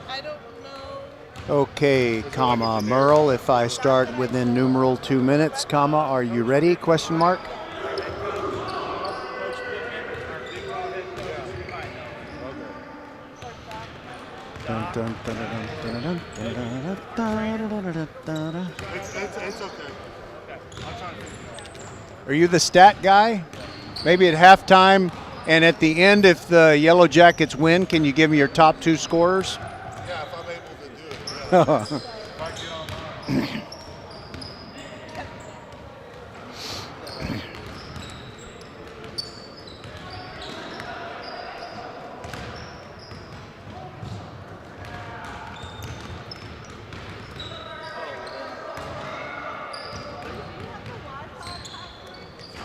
I don't know. Okay, comma, Merle, if I start within numeral 2 minutes, comma, are you ready, question mark? It's okay. Are you the stat guy? Maybe at halftime and at the end, if the Yellow Jackets win, can you give me your top 2 scorers? Yeah, if I'm able to do it. Yeah.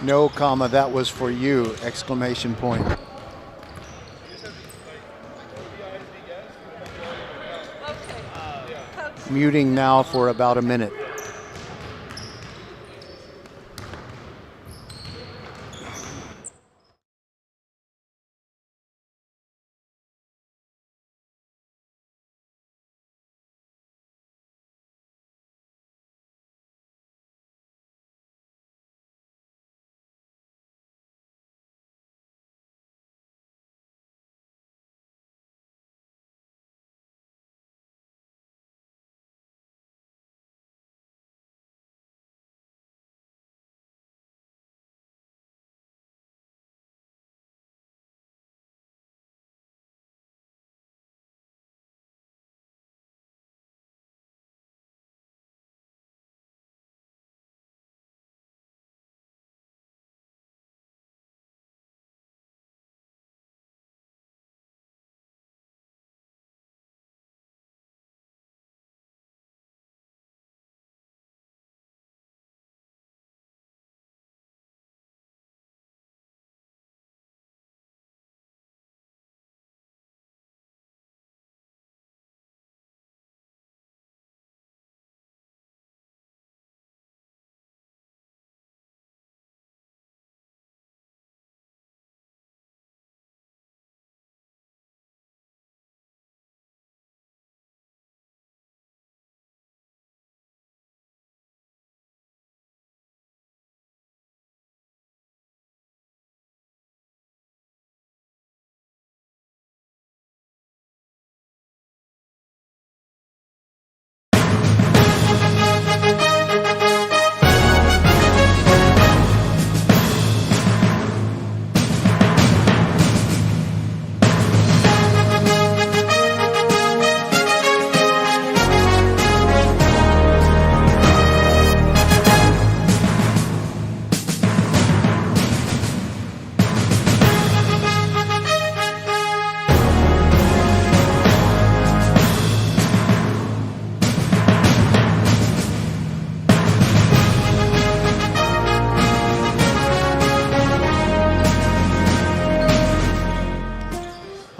No, comma, that was for you, exclamation point. Muting now for about a minute.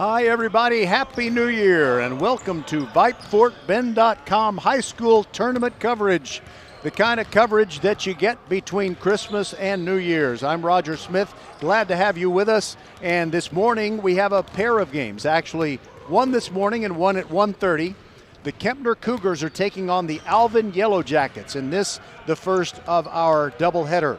Hi, everybody. Happy New Year, and welcome to VypeFortBend.com high school tournament coverage, the kind of coverage that you get between Christmas and New Year's. I'm Roger Smith. Glad to have you with us. And this morning, we have a pair of games. Actually, one this morning and one at 1:30. The Kempner Cougars are taking on the Alvin Yellow Jackets, and this the first of our doubleheader.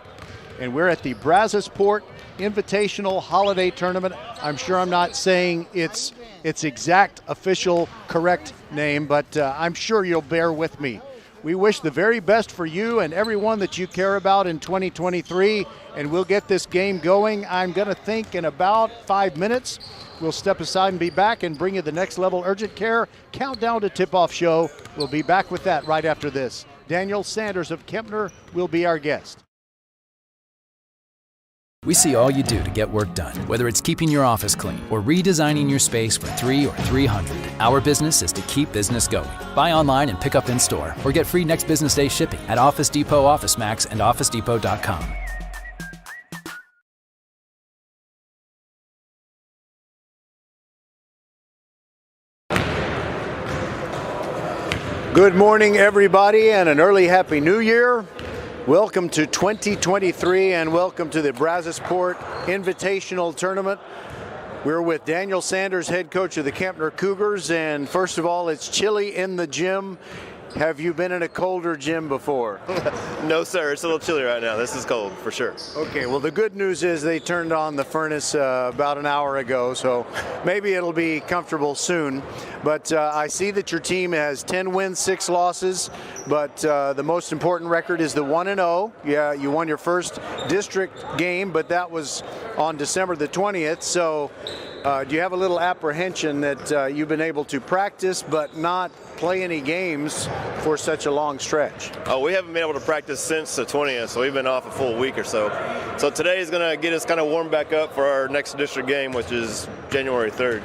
And we're at the Brazosport Invitational Holiday Tournament. I'm sure I'm not saying its exact official correct name, but I'm sure you'll bear with me. We wish the very best for you and everyone that you care about in 2023, and we'll get this game going. I'm going to think in about 5 minutes. We'll step aside and be back and bring you the Next Level Urgent Care Countdown to Tip-Off show. We'll be back with that right after this. Daniel Sanders of Kempner will be our guest. We see all you do to get work done, whether it's keeping your office clean or redesigning your space for 3 or 300. Our business is to keep business going. Buy online and pick up in store, or get free next business day shipping at Office Depot, OfficeMax, and OfficeDepot.com. Good morning, everybody, and an early Happy New Year. Welcome to 2023 and welcome to the Brazosport Invitational Tournament. We're with Daniel Sanders, head coach of the Kempner Cougars, and first of all, it's chilly in the gym. Have you been in a colder gym before? No, sir. It's a little chilly right now. This is cold, for sure. Okay, well, the good news is they turned on the furnace about an hour ago, so maybe it'll be comfortable soon. But I see that your team has 10 wins, 6 losses, but the most important record is the 1-0. Yeah, you won your first district game, but that was on December the 20th, so do you have a little apprehension that you've been able to practice but not play any games for such a long stretch? Oh, we haven't been able to practice since the 20th, so we've been off a full week or so. So today is going to get us kind of warmed back up for our next district game, which is January 3rd.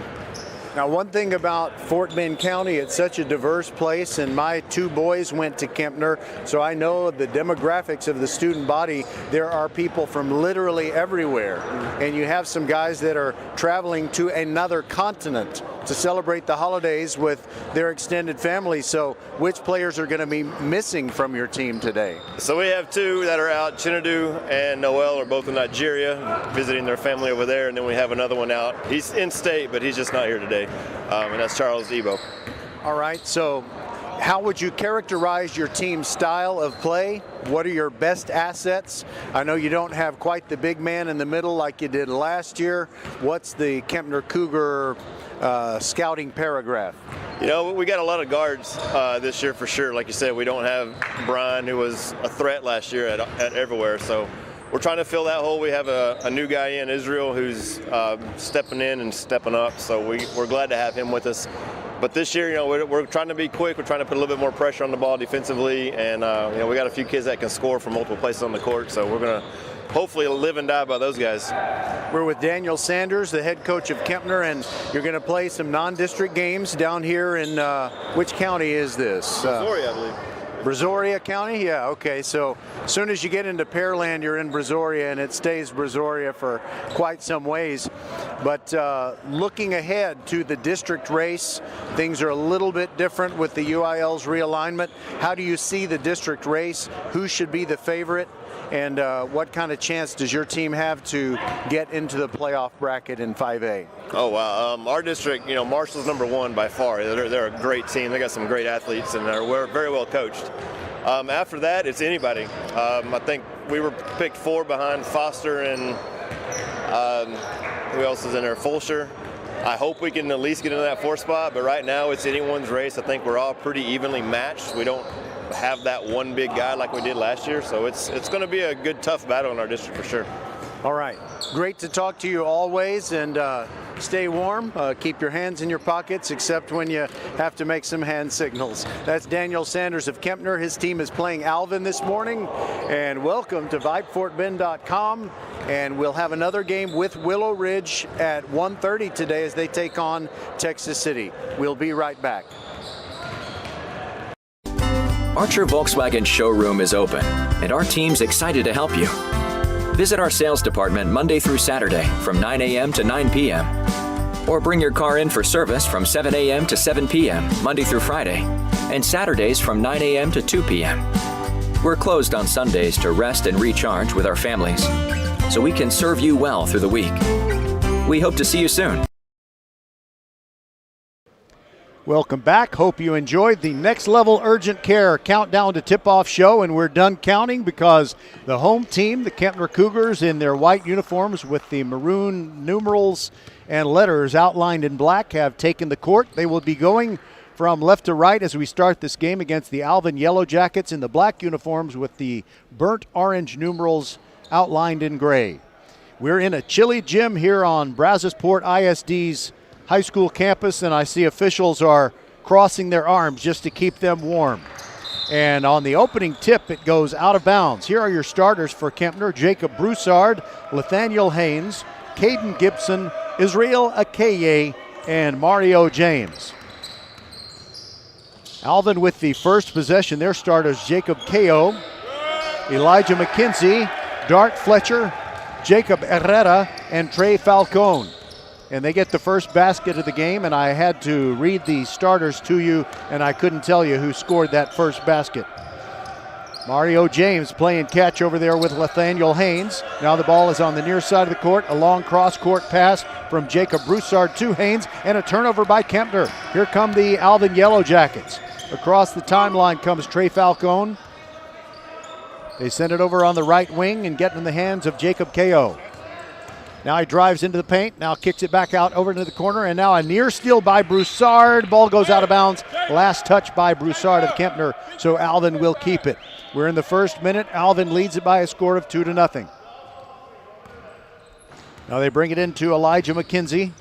Now, one thing about Fort Bend County, it's such a diverse place, and my 2 boys went to Kempner, so I know the demographics of the student body. There are people from literally everywhere, and you have some guys that are traveling to another continent to celebrate the holidays with their extended families. So which players are going to be missing from your team today? So we have 2 that are out. Chinadu and Noel are both in Nigeria, visiting their family over there, and then we have another one out. He's in state, but he's just not here today, and that's Charles Debo. All right, so how would you characterize your team's style of play? What are your best assets? I know you don't have quite the big man in the middle like you did last year. What's the Kempner Cougar scouting paragraph? You know, we got a lot of guards this year for sure. Like you said, we don't have Brian, who was a threat last year at everywhere. So we're trying to fill that hole. We have a new guy in Israel who's stepping in and stepping up. So we're glad to have him with us. But this year, you know, we're trying to be quick. We're trying to put a little bit more pressure on the ball defensively, and you know, we got a few kids that can score from multiple places on the court. So we're gonna hopefully live and die by those guys. We're with Daniel Sanders, the head coach of Kempner, and you're going to play some non-district games down here in which county is this? Brazoria, I believe. Brazoria County? Yeah, okay. So as soon as you get into Pearland, you're in Brazoria, and it stays Brazoria for quite some ways. But looking ahead to the district race, things are a little bit different with the UIL's realignment. How do you see the district race? Who should be the favorite? And what kind of chance does your team have to get into the playoff bracket in 5A? Oh, wow. Our district, you know, Marshall's #1 by far. They're a great team. They got some great athletes, and they're very well coached. After that, it's anybody. I think we were picked 4 behind Foster and who else is in there? Fulsher. I hope we can at least get into that 4th spot, but right now it's anyone's race. I think we're all pretty evenly matched. We don't have that one big guy like we did last year, so it's going to be a good, tough battle in our district for sure. All right, great to talk to you always, and stay warm. Keep your hands in your pockets, except when you have to make some hand signals. That's Daniel Sanders of Kempner. His team is playing Alvin this morning, and welcome to VypeFortBend.com. And we'll have another game with Willow Ridge at 1:30 today as they take on Texas City. We'll be right back. Archer Volkswagen showroom is open, and our team's excited to help you. Visit our sales department Monday through Saturday from 9 a.m. to 9 p.m. Or bring your car in for service from 7 a.m. to 7 p.m. Monday through Friday, and Saturdays from 9 a.m. to 2 p.m. We're closed on Sundays to rest and recharge with our families, so we can serve you well through the week. We hope to see you soon. Welcome back. Hope you enjoyed the Next Level Urgent Care Countdown to Tip-Off show, and we're done counting because the home team, the Kempner Cougars, in their white uniforms with the maroon numerals and letters outlined in black, have taken the court. They will be going from left to right as we start this game against the Alvin Yellow Jackets in the black uniforms with the burnt orange numerals outlined in gray. We're in a chilly gym here on Brazosport ISD's high school campus, and I see officials are crossing their arms just to keep them warm. And on the opening tip, it goes out of bounds. Here are your starters for Kempner: Jacob Broussard, Nathaniel Haynes, Caden Gibson, Israel Akeye, and Mario James. Alvin with the first possession. Their starters: Jacob Ko, Elijah McKenzie, Dart Fletcher, Jacob Herrera, and Trey Falcone. And they get the first basket of the game, and I had to read the starters to you, and I couldn't tell you who scored that first basket. Mario James playing catch over there with Nathaniel Haynes. Now the ball is on the near side of the court. A long cross-court pass from Jacob Broussard to Haynes, and a turnover by Kempner. Here come the Alvin Yellow Jackets. Across the timeline comes Trey Falcone. They send it over on the right wing and get in the hands of Jacob Ko. Now he drives into the paint, now kicks it back out over into the corner, and now a near steal by Broussard. Ball goes out of bounds. Last touch by Broussard of Kempner, so Alvin will keep it. We're in the first minute. Alvin leads it by a score of 2-0. Now they bring it into Elijah McKenzie.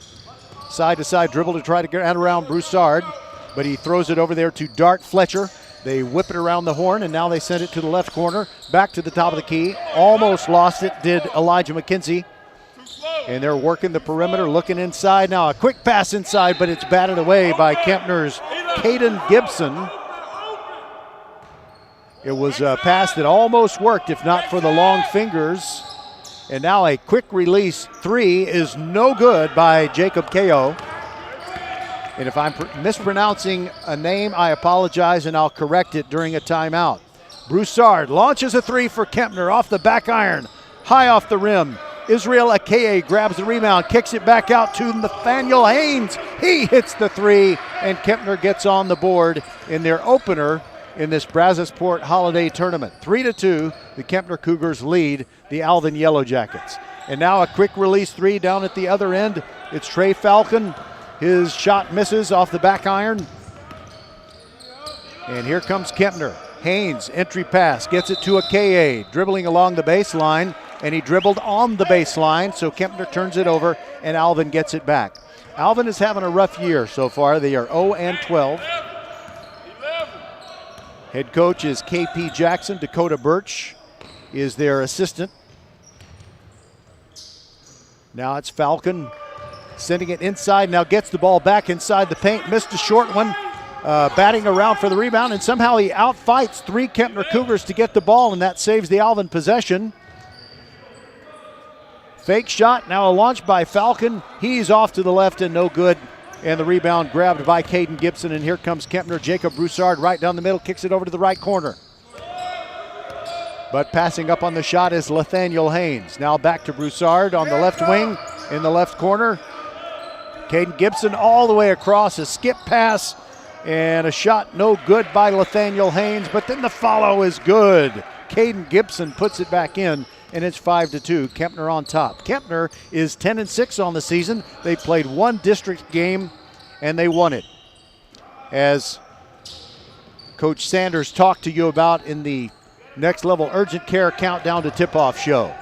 Side-to-side dribble to try to get around Broussard, but he throws it over there to Dart Fletcher. They whip it around the horn, and now they send it to the left corner, back to the top of the key. Almost lost it, did Elijah McKenzie. And they're working the perimeter, looking inside. Now a quick pass inside, but it's batted away by Kempner's Caden Gibson. It was a pass that almost worked, if not for the long fingers. And now a quick release three is no good by Jacob Ko. And if I'm mispronouncing a name, I apologize, and I'll correct it during a timeout. Broussard launches a three for Kempner off the back iron, high off the rim. Israel Akeye grabs the rebound, kicks it back out to Nathaniel Haynes. He hits the three, and Kempner gets on the board in their opener in this Brazosport Holiday Tournament. 3-2, the Kempner Cougars lead the Alvin Yellow Jackets. And now a quick release three down at the other end. It's Trey Falcon. His shot misses off the back iron. And here comes Kempner. Haynes, entry pass, gets it to Akeye, dribbling along the baseline. And he dribbled on the baseline, so Kempner turns it over, and Alvin gets it back. Alvin is having a rough year so far. They are 0-12. Head coach is KP Jackson. Dakota Birch is their assistant. Now it's Falcon sending it inside, now gets the ball back inside the paint, missed a short one, batting around for the rebound, and somehow he outfights three Kempner Cougars to get the ball, and that saves the Alvin possession. Fake shot, now a launch by Falcon. He's off to the left and no good. And the rebound grabbed by Caden Gibson. And here comes Kempner. Jacob Broussard right down the middle, kicks it over to the right corner. But passing up on the shot is Nathaniel Haynes. Now back to Broussard on the left wing in the left corner. Caden Gibson all the way across, a skip pass. And a shot no good by Nathaniel Haynes. But then the follow is good. Caden Gibson puts it back in. And it's 5-2, Kempner on top. Kempner is 10-6 on the season. They played one district game, and they won it. As Coach Sanders talked to you about in the Next Level Urgent Care Countdown to Tip-Off show.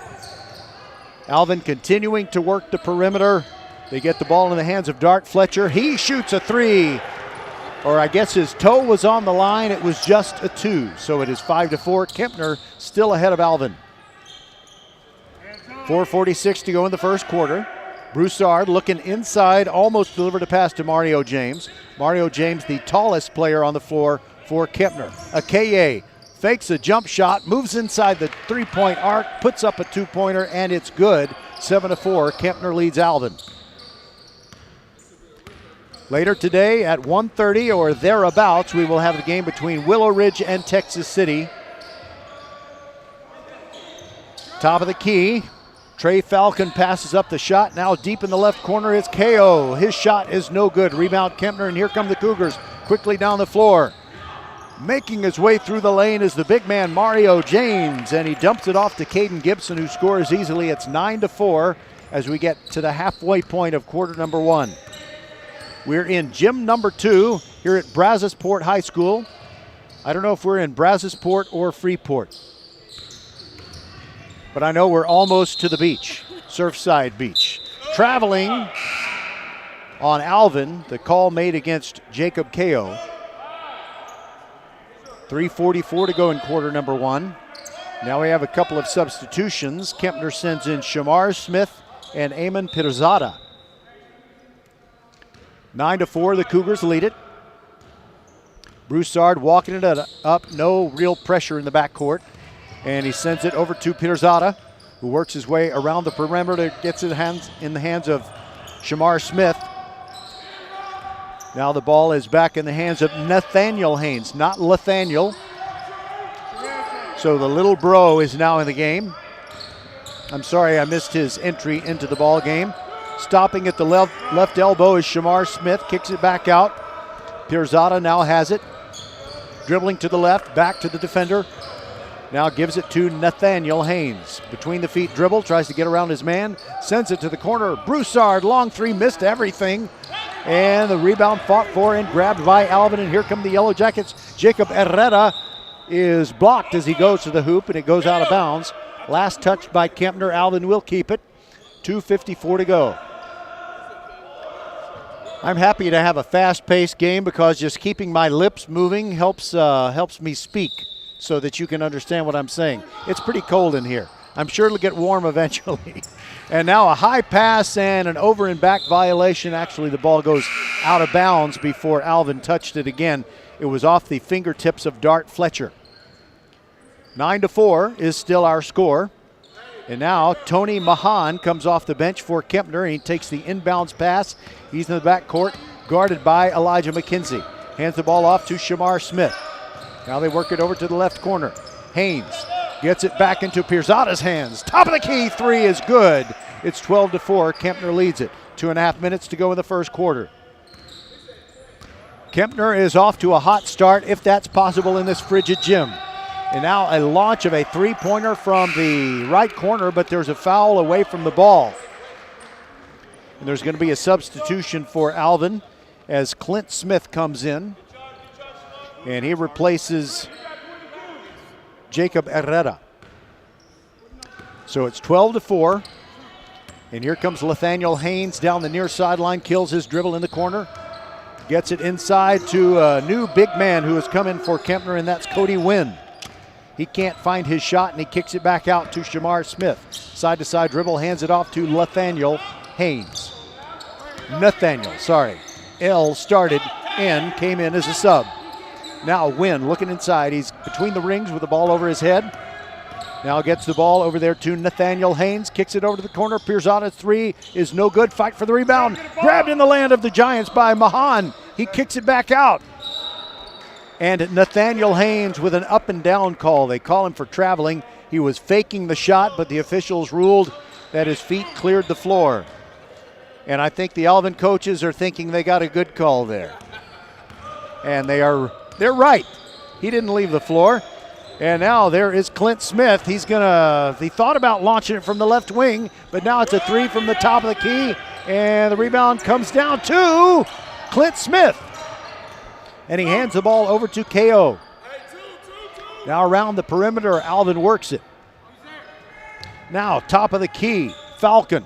Alvin continuing to work the perimeter. They get the ball in the hands of Dart Fletcher. He shoots a three, or I guess his toe was on the line. It was just a two, so it is 5-4. Kempner still ahead of Alvin. 4:46 to go in the first quarter. Broussard looking inside, almost delivered a pass to Mario James. Mario James, the tallest player on the floor for Kempner. Akeye fakes a jump shot, moves inside the three-point arc, puts up a two-pointer, and it's good. 7-4, Kempner leads Alvin. Later today at 1:30 or thereabouts, we will have the game between Willow Ridge and Texas City. Top of the key. Trey Falcon passes up the shot. Now deep in the left corner is Ko. His shot is no good. Rebound Kempner, and here come the Cougars quickly down the floor. Making his way through the lane is the big man Mario James, and he dumps it off to Caden Gibson, who scores easily. It's 9-4 as we get to the halfway point of quarter number one. We're in gym number 2 here at Brazosport High School. I don't know if we're in Brazosport or Freeport, but I know we're almost to the beach, Surfside Beach. Traveling on Alvin, the call made against Jacob Ko. 3:44 to go in quarter number one. Now we have a couple of substitutions. Kempner sends in Shamar Smith and Eamon Pirzada. 9-4, the Cougars lead it. Broussard walking it up, no real pressure in the backcourt. And he sends it over to Pirzada, who works his way around the perimeter, gets it in the hands of Shamar Smith. Now the ball is back in the hands of Nathaniel Haynes, not Nathaniel. So the little bro is now in the game. I'm sorry I missed his entry into the ball game. Stopping at the left elbow is Shamar Smith, kicks it back out. Pirzada now has it. Dribbling to the left, back to the defender. Now gives it to Nathaniel Haynes. Between the feet dribble, tries to get around his man, sends it to the corner. Broussard, long three, missed everything. And the rebound fought for and grabbed by Alvin, and here come the Yellow Jackets. Jacob Herrera is blocked as he goes to the hoop, and it goes out of bounds. Last touch by Kempner. Alvin will keep it. 2:54 to go. I'm happy to have a fast-paced game because just keeping my lips moving helps me speak so that you can understand what I'm saying. It's pretty cold in here. I'm sure it'll get warm eventually. And now a high pass and an over and back violation. Actually, the ball goes out of bounds before Alvin touched it again. It was off the fingertips of Dart Fletcher. 9-4 is still our score. And now Tony Mahan comes off the bench for Kempner, and he takes the inbounds pass. He's in the backcourt, guarded by Elijah McKenzie. Hands the ball off to Shamar Smith. Now they work it over to the left corner. Haynes gets it back into Pirzada's hands. Top of the key, three is good. It's 12-4. Kempner leads it. 2.5 minutes to go in the first quarter. Kempner is off to a hot start, if that's possible in this frigid gym. And now a launch of a three-pointer from the right corner, but there's a foul away from the ball. And there's going to be a substitution for Alvin as Clint Smith comes in. And he replaces Jacob Herrera. So it's 12-4. And here comes Nathaniel Haynes down the near sideline, kills his dribble in the corner. Gets it inside to a new big man who has come in for Kempner, and that's Cody Wynn. He can't find his shot, and he kicks it back out to Shamar Smith. Side-to-side dribble, hands it off to Nathaniel Haynes. L started, N came in as a sub. Now Wynn looking inside. He's between the rings with the ball over his head. Now gets the ball over there to Nathaniel Haynes. Kicks it over to the corner. Pirzada's three is no good. Fight for the rebound. Grabbed in the land of the Giants by Mahan. He kicks it back out. And Nathaniel Haynes with an up and down call. They call him for traveling. He was faking the shot, but the officials ruled that his feet cleared the floor. And I think the Alvin coaches are thinking they got a good call there. And they're right. He didn't leave the floor. And now there is Clint Smith. He thought about launching it from the left wing, but now it's a three from the top of the key. And the rebound comes down to Clint Smith. And he hands the ball over to KO. Now around the perimeter, Alvin works it. Now top of the key, Falcon.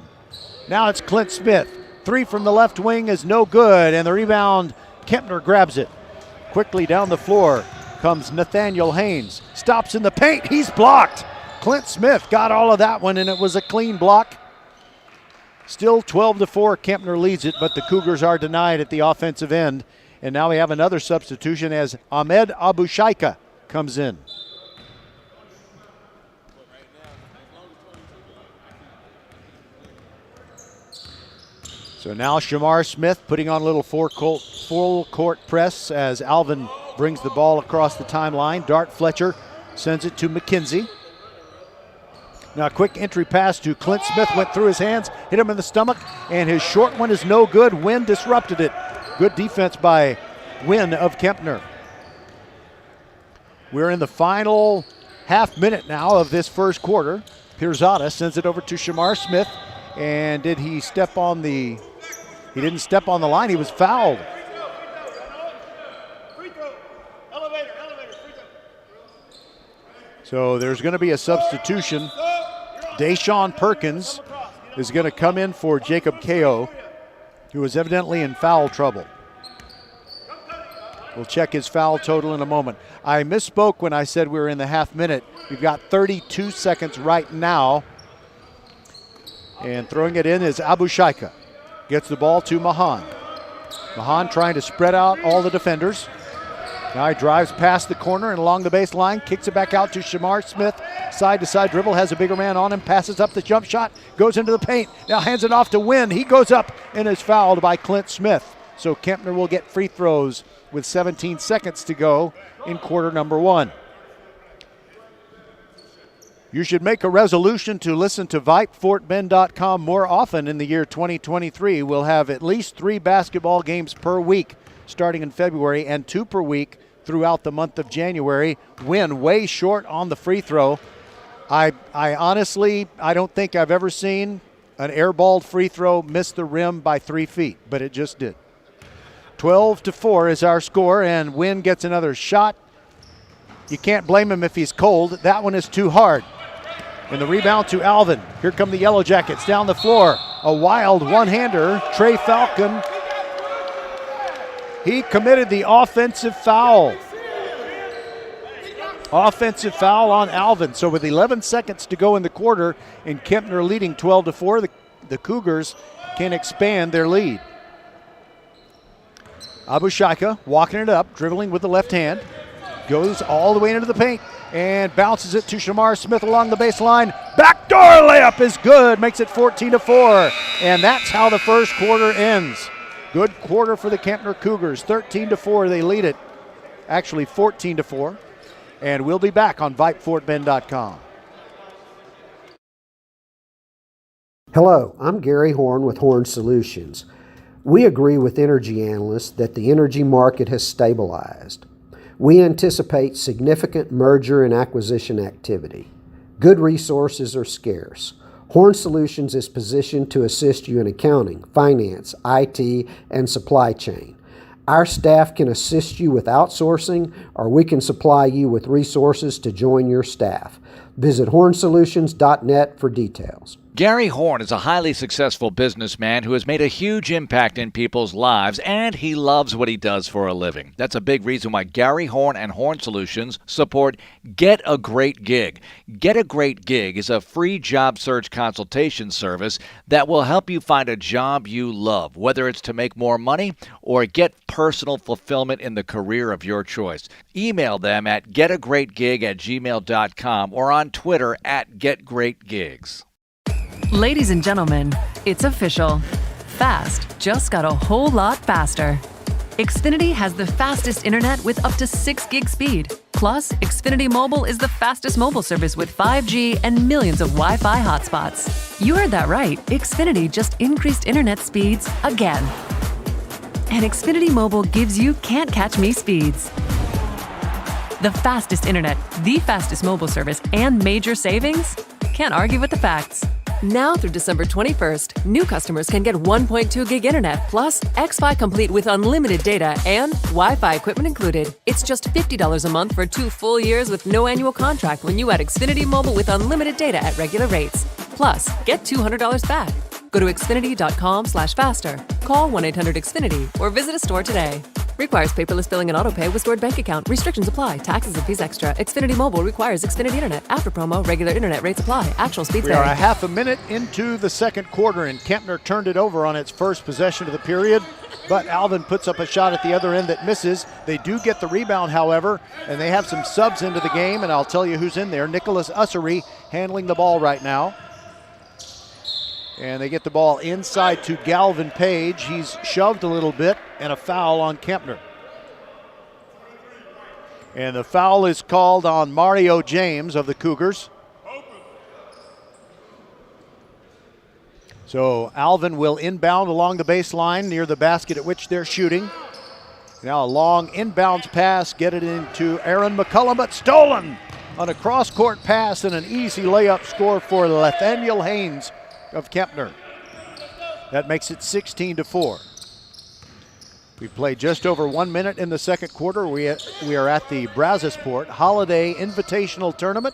Now it's Clint Smith. Three from the left wing is no good, and the rebound, Kempner grabs it. Quickly down the floor comes Nathaniel Haynes. Stops in the paint, he's blocked. Clint Smith got all of that one, and it was a clean block. Still 12-4, Kempner leads it, but the Cougars are denied at the offensive end. And now we have another substitution as Ahmed Abushaika comes in. So now Shamar Smith putting on a little full court press as Alvin brings the ball across the timeline. Dart Fletcher sends it to McKenzie. Now a quick entry pass to Clint Smith, went through his hands, hit him in the stomach, and his short one is no good. Wynn disrupted it. Good defense by Wynn of Kempner. We're in the final half minute now of this first quarter. Pirzada sends it over to Shamar Smith, and did he step on the... He didn't step on the line, he was fouled. So there's going to be a substitution. Deshaun Perkins is going to come in for Jacob Ko, who was evidently in foul trouble. We'll check his foul total in a moment. I misspoke when I said we were in the half minute. We've got 32 seconds right now. And throwing it in is Abushaika. Gets the ball to Mahan. Mahan trying to spread out all the defenders. Now he drives past the corner and along the baseline, kicks it back out to Shamar Smith. Side-to-side dribble, has a bigger man on him, passes up the jump shot, goes into the paint. Now hands it off to Wynn. He goes up and is fouled by Clint Smith. So Kempner will get free throws with 17 seconds to go in quarter number one. You should make a resolution to listen to VypeFortBend.com more often in the year 2023. We'll have at least 3 basketball games per week starting in February and 2 per week throughout the month of January. Win way short on the free throw. I honestly, I don't think I've ever seen an airballed free throw miss the rim by 3 feet, but it just did. 12-4 is our score, and Wynn gets another shot. You can't blame him if he's cold. That one is too hard. And the rebound to Alvin. Here come the Yellow Jackets down the floor. A wild one-hander, Trey Falcon. He committed the offensive foul. Offensive foul on Alvin. So with 11 seconds to go in the quarter and Kempner leading 12-4, the Cougars can expand their lead. Abushaika walking it up, dribbling with the left hand. Goes all the way into the paint and bounces it to Shamar Smith along the baseline. Backdoor layup is good, makes it 14-4. And that's how the first quarter ends. Good quarter for the Kempner Cougars. 13-4, they lead it. Actually 14-4. And we'll be back on VypeFortBend.com. Hello, I'm Gary Horn with Horn Solutions. We agree with energy analysts that the energy market has stabilized. We anticipate significant merger and acquisition activity. Good resources are scarce. Horn Solutions is positioned to assist you in accounting, finance, IT, and supply chain. Our staff can assist you with outsourcing, or we can supply you with resources to join your staff. Visit hornsolutions.net for details. Gary Horn is a highly successful businessman who has made a huge impact in people's lives, and he loves what he does for a living. That's a big reason why Gary Horn and Horn Solutions support Get a Great Gig. Get a Great Gig is a free job search consultation service that will help you find a job you love, whether it's to make more money or get personal fulfillment in the career of your choice. Email them at getagreatgig@gmail.com or on Twitter at getgreatgigs. Ladies and gentlemen, it's official. Fast just got a whole lot faster. Xfinity has the fastest internet with up to 6 gig speed. Plus, Xfinity Mobile is the fastest mobile service with 5G and millions of Wi-Fi hotspots. You heard that right. Xfinity just increased internet speeds again. And Xfinity Mobile gives you can't-catch-me speeds. The fastest internet, the fastest mobile service, and major savings? Can't argue with the facts. Now through December 21st, new customers can get 1.2 gig internet plus Xfi Complete with unlimited data and Wi-Fi equipment included. It's just $50 a month for 2 full years with no annual contract when you add Xfinity Mobile with unlimited data at regular rates. Plus, get $200 back. Go to Xfinity.com/faster. Call 1-800-XFINITY or visit a store today. Requires paperless billing and autopay with stored bank account. Restrictions apply. Taxes and fees extra. Xfinity Mobile requires Xfinity Internet. After promo, regular internet rates apply. Actual speeds vary. We are a half a minute into the second quarter, and Kempner turned it over on its first possession of the period, but Alvin puts up a shot at the other end that misses. They do get the rebound, however, and they have some subs into the game, and I'll tell you who's in there. Nicholas Ussery handling the ball right now. And they get the ball inside to Galvin Page. He's shoved a little bit, and a foul on Kempner. And the foul is called on Mario James of the Cougars. So Alvin will inbound along the baseline near the basket at which they're shooting. Now a long inbounds pass, get it into Aaron McCullum, but stolen on a cross-court pass and an easy layup score for Nathaniel Haynes of Kempner. That makes it 16-4. We played just over 1 minute in the second quarter. We are at the Brazosport Holiday Invitational Tournament.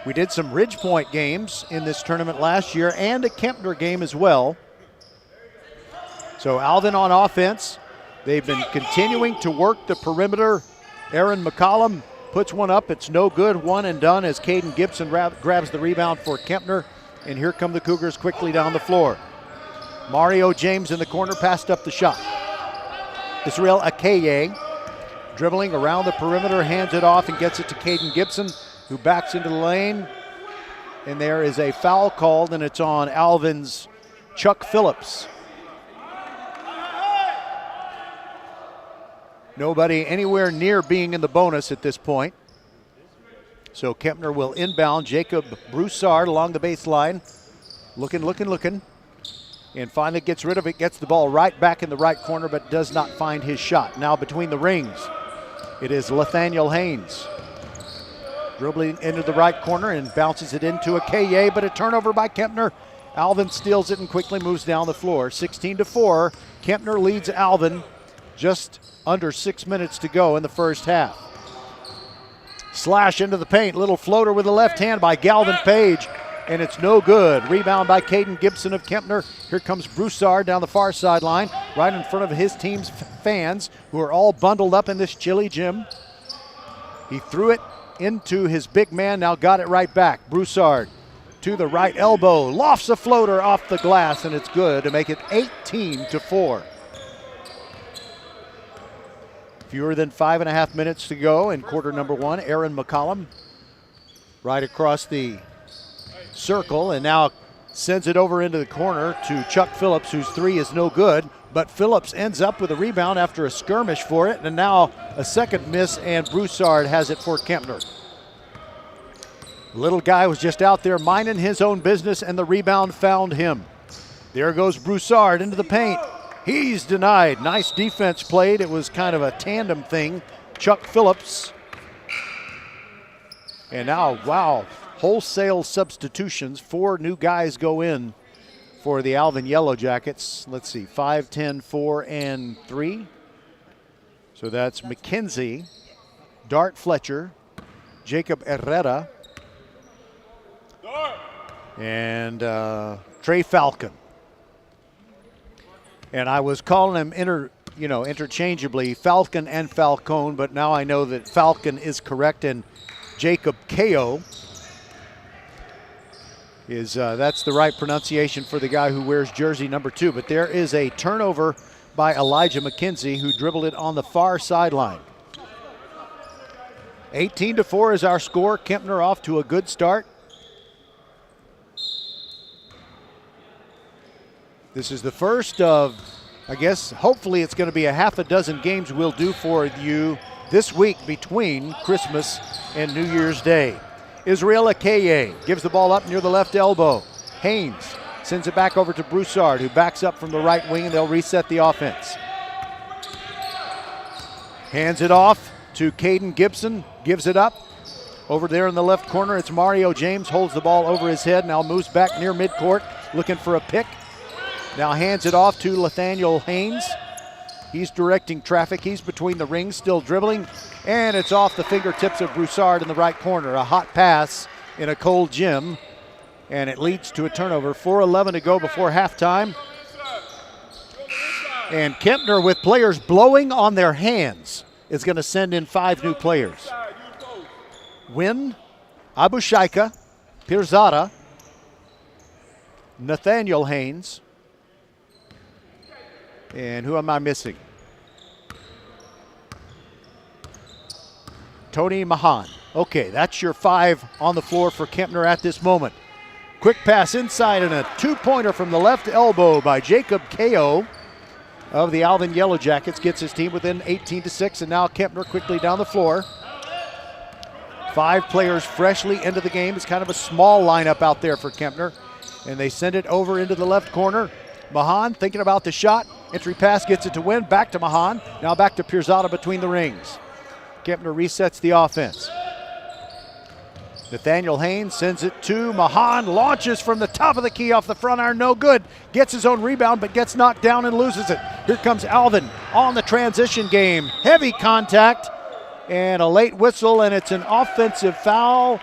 We did some Ridge Point games in this tournament last year and a Kempner game as well. So Alvin on offense. They've been continuing to work the perimeter. Aaron McCollum puts one up. It's no good. One and done as Caden Gibson grabs the rebound for Kempner. And here come the Cougars quickly down the floor. Mario James in the corner passed up the shot. Israel Akeye dribbling around the perimeter, hands it off and gets it to Caden Gibson, who backs into the lane. And there is a foul called, and it's on Alvin's Chuck Phillips. Nobody anywhere near being in the bonus at this point. So Kempner will inbound. Jacob Broussard along the baseline. Looking. And finally gets rid of it, gets the ball right back in the right corner, but does not find his shot. Now between the rings, it is Nathaniel Haynes. Dribbling into the right corner and bounces it into a KA, but a turnover by Kempner. Alvin steals it and quickly moves down the floor. 16-4, Kempner leads Alvin. Just under 6 minutes to go in the first half. Slash into the paint, little floater with the left hand by Galvin Page, and it's no good. Rebound by Caden Gibson of Kempner. Here comes Broussard down the far sideline, right in front of his team's fans, who are all bundled up in this chilly gym. He threw it into his big man, now got it right back. Broussard to the right elbow, lofts a floater off the glass, and it's good to make it 18-4. Fewer than 5.5 minutes to go in quarter number one. Aaron McCollum right across the circle and now sends it over into the corner to Chuck Phillips, whose three is no good, but Phillips ends up with a rebound after a skirmish for it, and now a second miss, and Broussard has it for Kempner. Little guy was just out there minding his own business, and the rebound found him. There goes Broussard into the paint. He's denied. Nice defense played. It was kind of a tandem thing. Chuck Phillips. And now, wow, wholesale substitutions. 4 new guys go in for the Alvin Yellow Jackets. Let's see, 5, 10, 4, and 3. So that's McKenzie, Dart Fletcher, Jacob Herrera, and Trey Falcon. And I was calling him interchangeably Falcon and Falcone, but now I know that Falcon is correct, and Jacob Ko is that's the right pronunciation for the guy who wears jersey number 2. But there is a turnover by Elijah McKenzie, who dribbled it on the far sideline. 18-4 is our score. Kempner off to a good start. This is the first of, I guess, hopefully it's going to be a half a dozen games we'll do for you this week between Christmas and New Year's Day. Israel Akeye gives the ball up near the left elbow. Haynes sends it back over to Broussard, who backs up from the right wing, and they'll reset the offense. Hands it off to Caden Gibson, gives it up. Over there in the left corner, it's Mario James, holds the ball over his head, now moves back near midcourt, looking for a pick. Now hands it off to Nathaniel Haynes. He's directing traffic. He's between the rings, still dribbling. And it's off the fingertips of Broussard in the right corner. A hot pass in a cold gym. And it leads to a turnover. 4:11 to go before halftime. And Kempner, with players blowing on their hands, is going to send in 5 new players. Wynn, Abushaika, Pirzada, Nathaniel Haynes, and who am I missing? Tony Mahan. Okay, that's your 5 on the floor for Kempner at this moment. Quick pass inside and a 2-pointer from the left elbow by Jacob Ko of the Alvin Yellow Jackets. Gets his team within 18-6, and now Kempner quickly down the floor. 5 players freshly into the game. It's kind of a small lineup out there for Kempner. And they send it over into the left corner. Mahan thinking about the shot. Entry pass gets it to Wynn. Back to Mahan. Now back to Pirzada between the rings. Kempner resets the offense. Nathaniel Haynes sends it to Mahan. Launches from the top of the key off the front iron. No good. Gets his own rebound, but gets knocked down and loses it. Here comes Alvin on the transition game. Heavy contact and a late whistle, and it's an offensive foul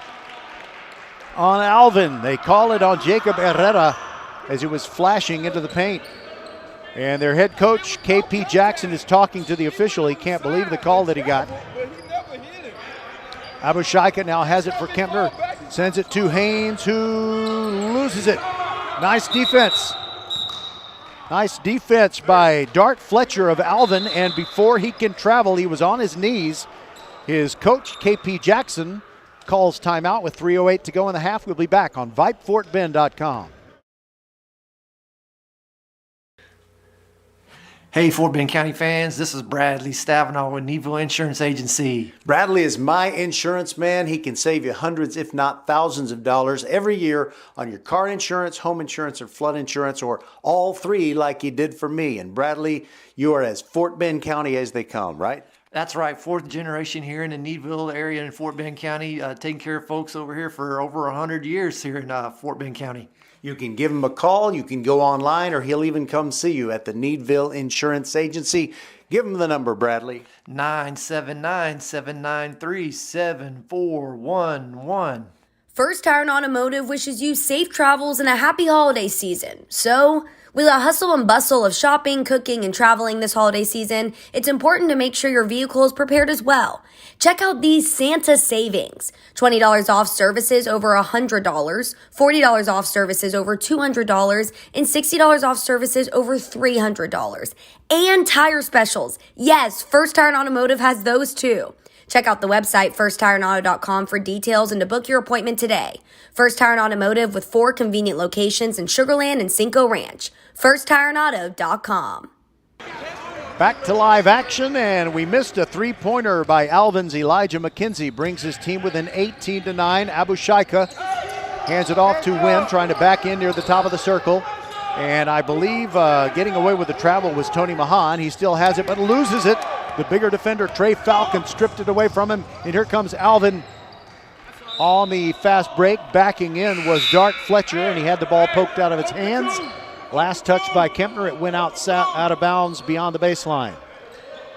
on Alvin. They call it on Jacob Herrera as he was flashing into the paint. And their head coach, KP Jackson, is talking to the official. He can't believe the call that he got. Abushaika now has it for Kempner. Sends it to Haynes, who loses it. Nice defense. Nice defense by Dart Fletcher of Alvin. And before he can travel, he was on his knees. His coach, KP Jackson, calls timeout with 3:08 to go in the half. We'll be back on VypeFortBend.com. Hey, Fort Bend County fans, this is Bradley Stavanaugh with Needville Insurance Agency. Bradley is my insurance man. He can save you hundreds, if not thousands of dollars every year on your car insurance, home insurance, or flood insurance, or all three like he did for me. And Bradley, you are as Fort Bend County as they come, right? That's right, fourth generation here in the Needville area in Fort Bend County, taking care of folks over here for over 100 years here in Fort Bend County. You can give him a call, you can go online, or he'll even come see you at the Needville Insurance Agency. Give him the number, Bradley. 979-793-7411. First Tire Automotive wishes you safe travels and a happy holiday season. So, with the hustle and bustle of shopping, cooking, and traveling this holiday season, it's important to make sure your vehicle is prepared as well. Check out these Santa savings. $20 off services over $100, $40 off services over $200, and $60 off services over $300. And tire specials. Yes, First Tire Automotive has those too. Check out the website firsttireandauto.com for details and to book your appointment today. First Tire and Automotive with 4 convenient locations in Sugar Land and Cinco Ranch. firsttireandauto.com. Back to live action, and we missed a three-pointer by Alvin's Elijah McKenzie. Brings his team within 18-9. Abu Shaika hands it off to Wynn, trying to back in near the top of the circle. And I believe getting away with the travel was Tony Mahan. He still has it, but loses it. The bigger defender, Trey Falcon, stripped it away from him. And here comes Alvin on the fast break. Backing in was Dart Fletcher, and he had the ball poked out of his hands. Last touch by Kempner. It went out of bounds beyond the baseline.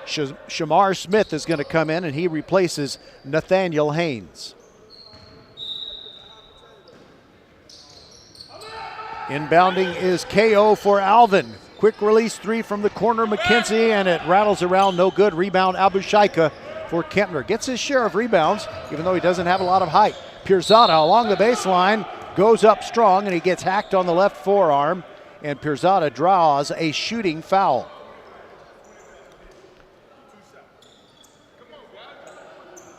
Shamar Smith is going to come in, and he replaces Nathaniel Haynes. Inbounding is KO for Alvin. Quick release three from the corner, McKenzie, and it rattles around, no good. Rebound, Abu Shaika for Kempner. Gets his share of rebounds, even though he doesn't have a lot of height. Pirzada along the baseline, goes up strong, and he gets hacked on the left forearm, and Pirzada draws a shooting foul.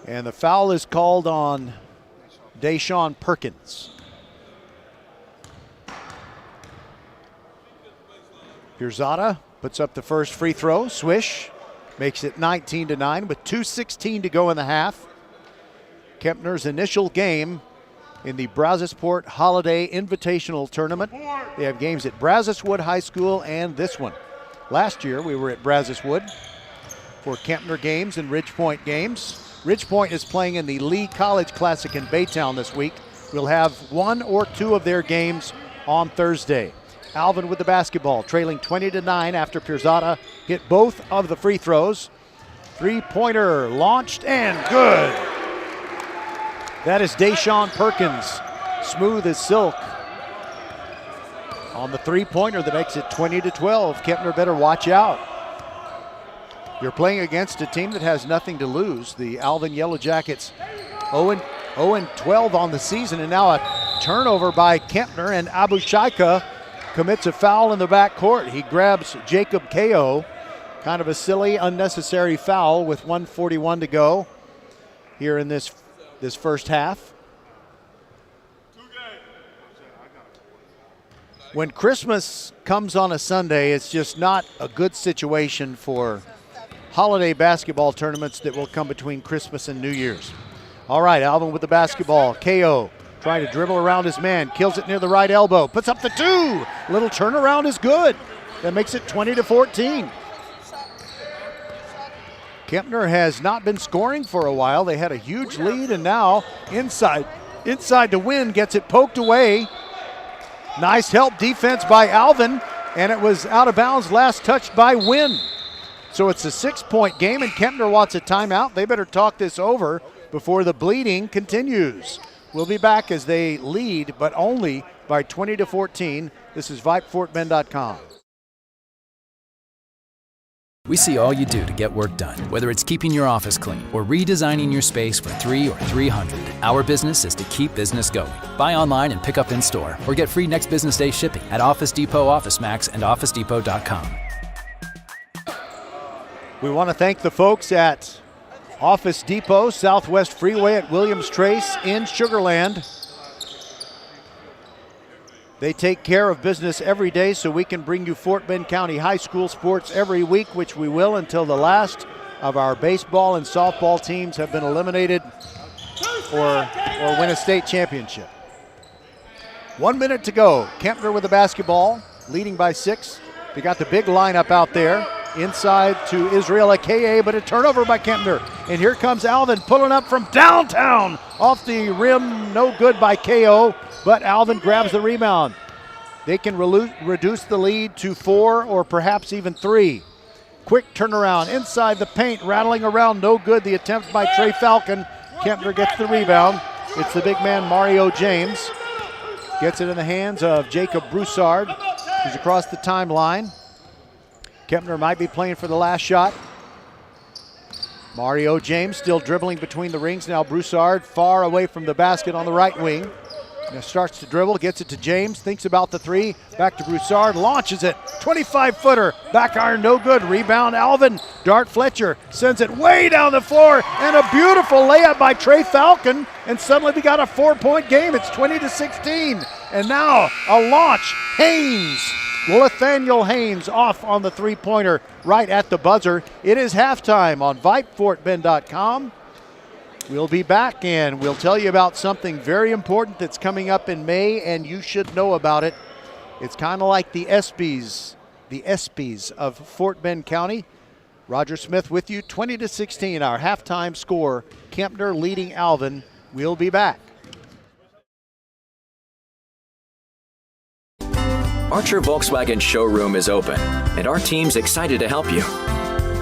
And the foul is called on Deshaun Perkins. Pirzada puts up the first free throw. Swish makes it 19-9 with 2:16 to go in the half. Kempner's initial game in the Brazosport Holiday Invitational Tournament. They have games at Brazoswood High School and this one. Last year we were at Brazoswood for Kempner games and Ridgepoint games. Ridgepoint is playing in the Lee College Classic in Baytown this week. We'll have 1 or 2 of their games on Thursday. Alvin with the basketball, trailing 20-9 after Pirzada hit both of the free throws. Three-pointer launched and good. That is Deshaun Perkins, smooth as silk on the three-pointer that makes it 20-12. Kempner better watch out. You're playing against a team that has nothing to lose. The Alvin Yellow Jackets 0-12 on the season, and now a turnover by Kempner, and Abu Shaika commits a foul in the backcourt. He grabs Jacob Ko. Kind of a silly, unnecessary foul with 1:41 to go here in this first half. When Christmas comes on a Sunday, it's just not a good situation for holiday basketball tournaments that will come between Christmas and New Year's. All right, Alvin with the basketball. Ko trying to dribble around his man, kills it near the right elbow, puts up the 2. Little turnaround is good. That makes it 20-14. Kempner has not been scoring for a while. They had a huge lead, and now inside to Win, gets it poked away. Nice help defense by Alvin, and it was out of bounds, last touched by Win. So it's a 6-point game, and Kempner wants a timeout. They better talk this over before the bleeding continues. We'll be back as they lead, but only by 20-14. This is VypeFortBend.com. We see all you do to get work done, whether it's keeping your office clean or redesigning your space for 3 or 300. Our business is to keep business going. Buy online and pick up in store, or get free next business day shipping at Office Depot, OfficeMax, and OfficeDepot.com. We want to thank the folks at Office Depot, Southwest Freeway at Williams Trace in Sugar Land. They take care of business every day so we can bring you Fort Bend County High School sports every week, which we will until the last of our baseball and softball teams have been eliminated or win a state championship. 1 minute to go. Kempner with the basketball, leading by 6. They got the big lineup out there. Inside to Israel Akeye, but a turnover by Kempner. And here comes Alvin pulling up from downtown. Off the rim, no good by KO, but Alvin grabs the rebound. They can reduce the lead to 4 or perhaps even 3. Quick turnaround inside the paint, rattling around, no good. The attempt by Trey Falcon. Kempner gets the rebound. It's the big man Mario James. Gets it in the hands of Jacob Broussard, who's across the timeline. Kempner might be playing for the last shot. Mario James still dribbling between the rings. Now Broussard far away from the basket on the right wing. Now starts to dribble, gets it to James, thinks about the 3. Back to Broussard, launches it. 25-footer, back iron, no good. Rebound, Alvin. Dart Fletcher sends it way down the floor, and a beautiful layup by Trey Falcon. And suddenly we got a 4-point game. It's 20-16. And now a launch. Haynes. Nathaniel Haynes off on the 3-pointer right at the buzzer. It is halftime on VypeFortBend.com. We'll be back and we'll tell you about something very important that's coming up in May, and you should know about it. It's kind of like the ESPYs of Fort Bend County. Roger Smith with you, 20-16, our halftime score. Kempner leading Alvin. We'll be back. Archer Volkswagen showroom is open, and our team's excited to help you.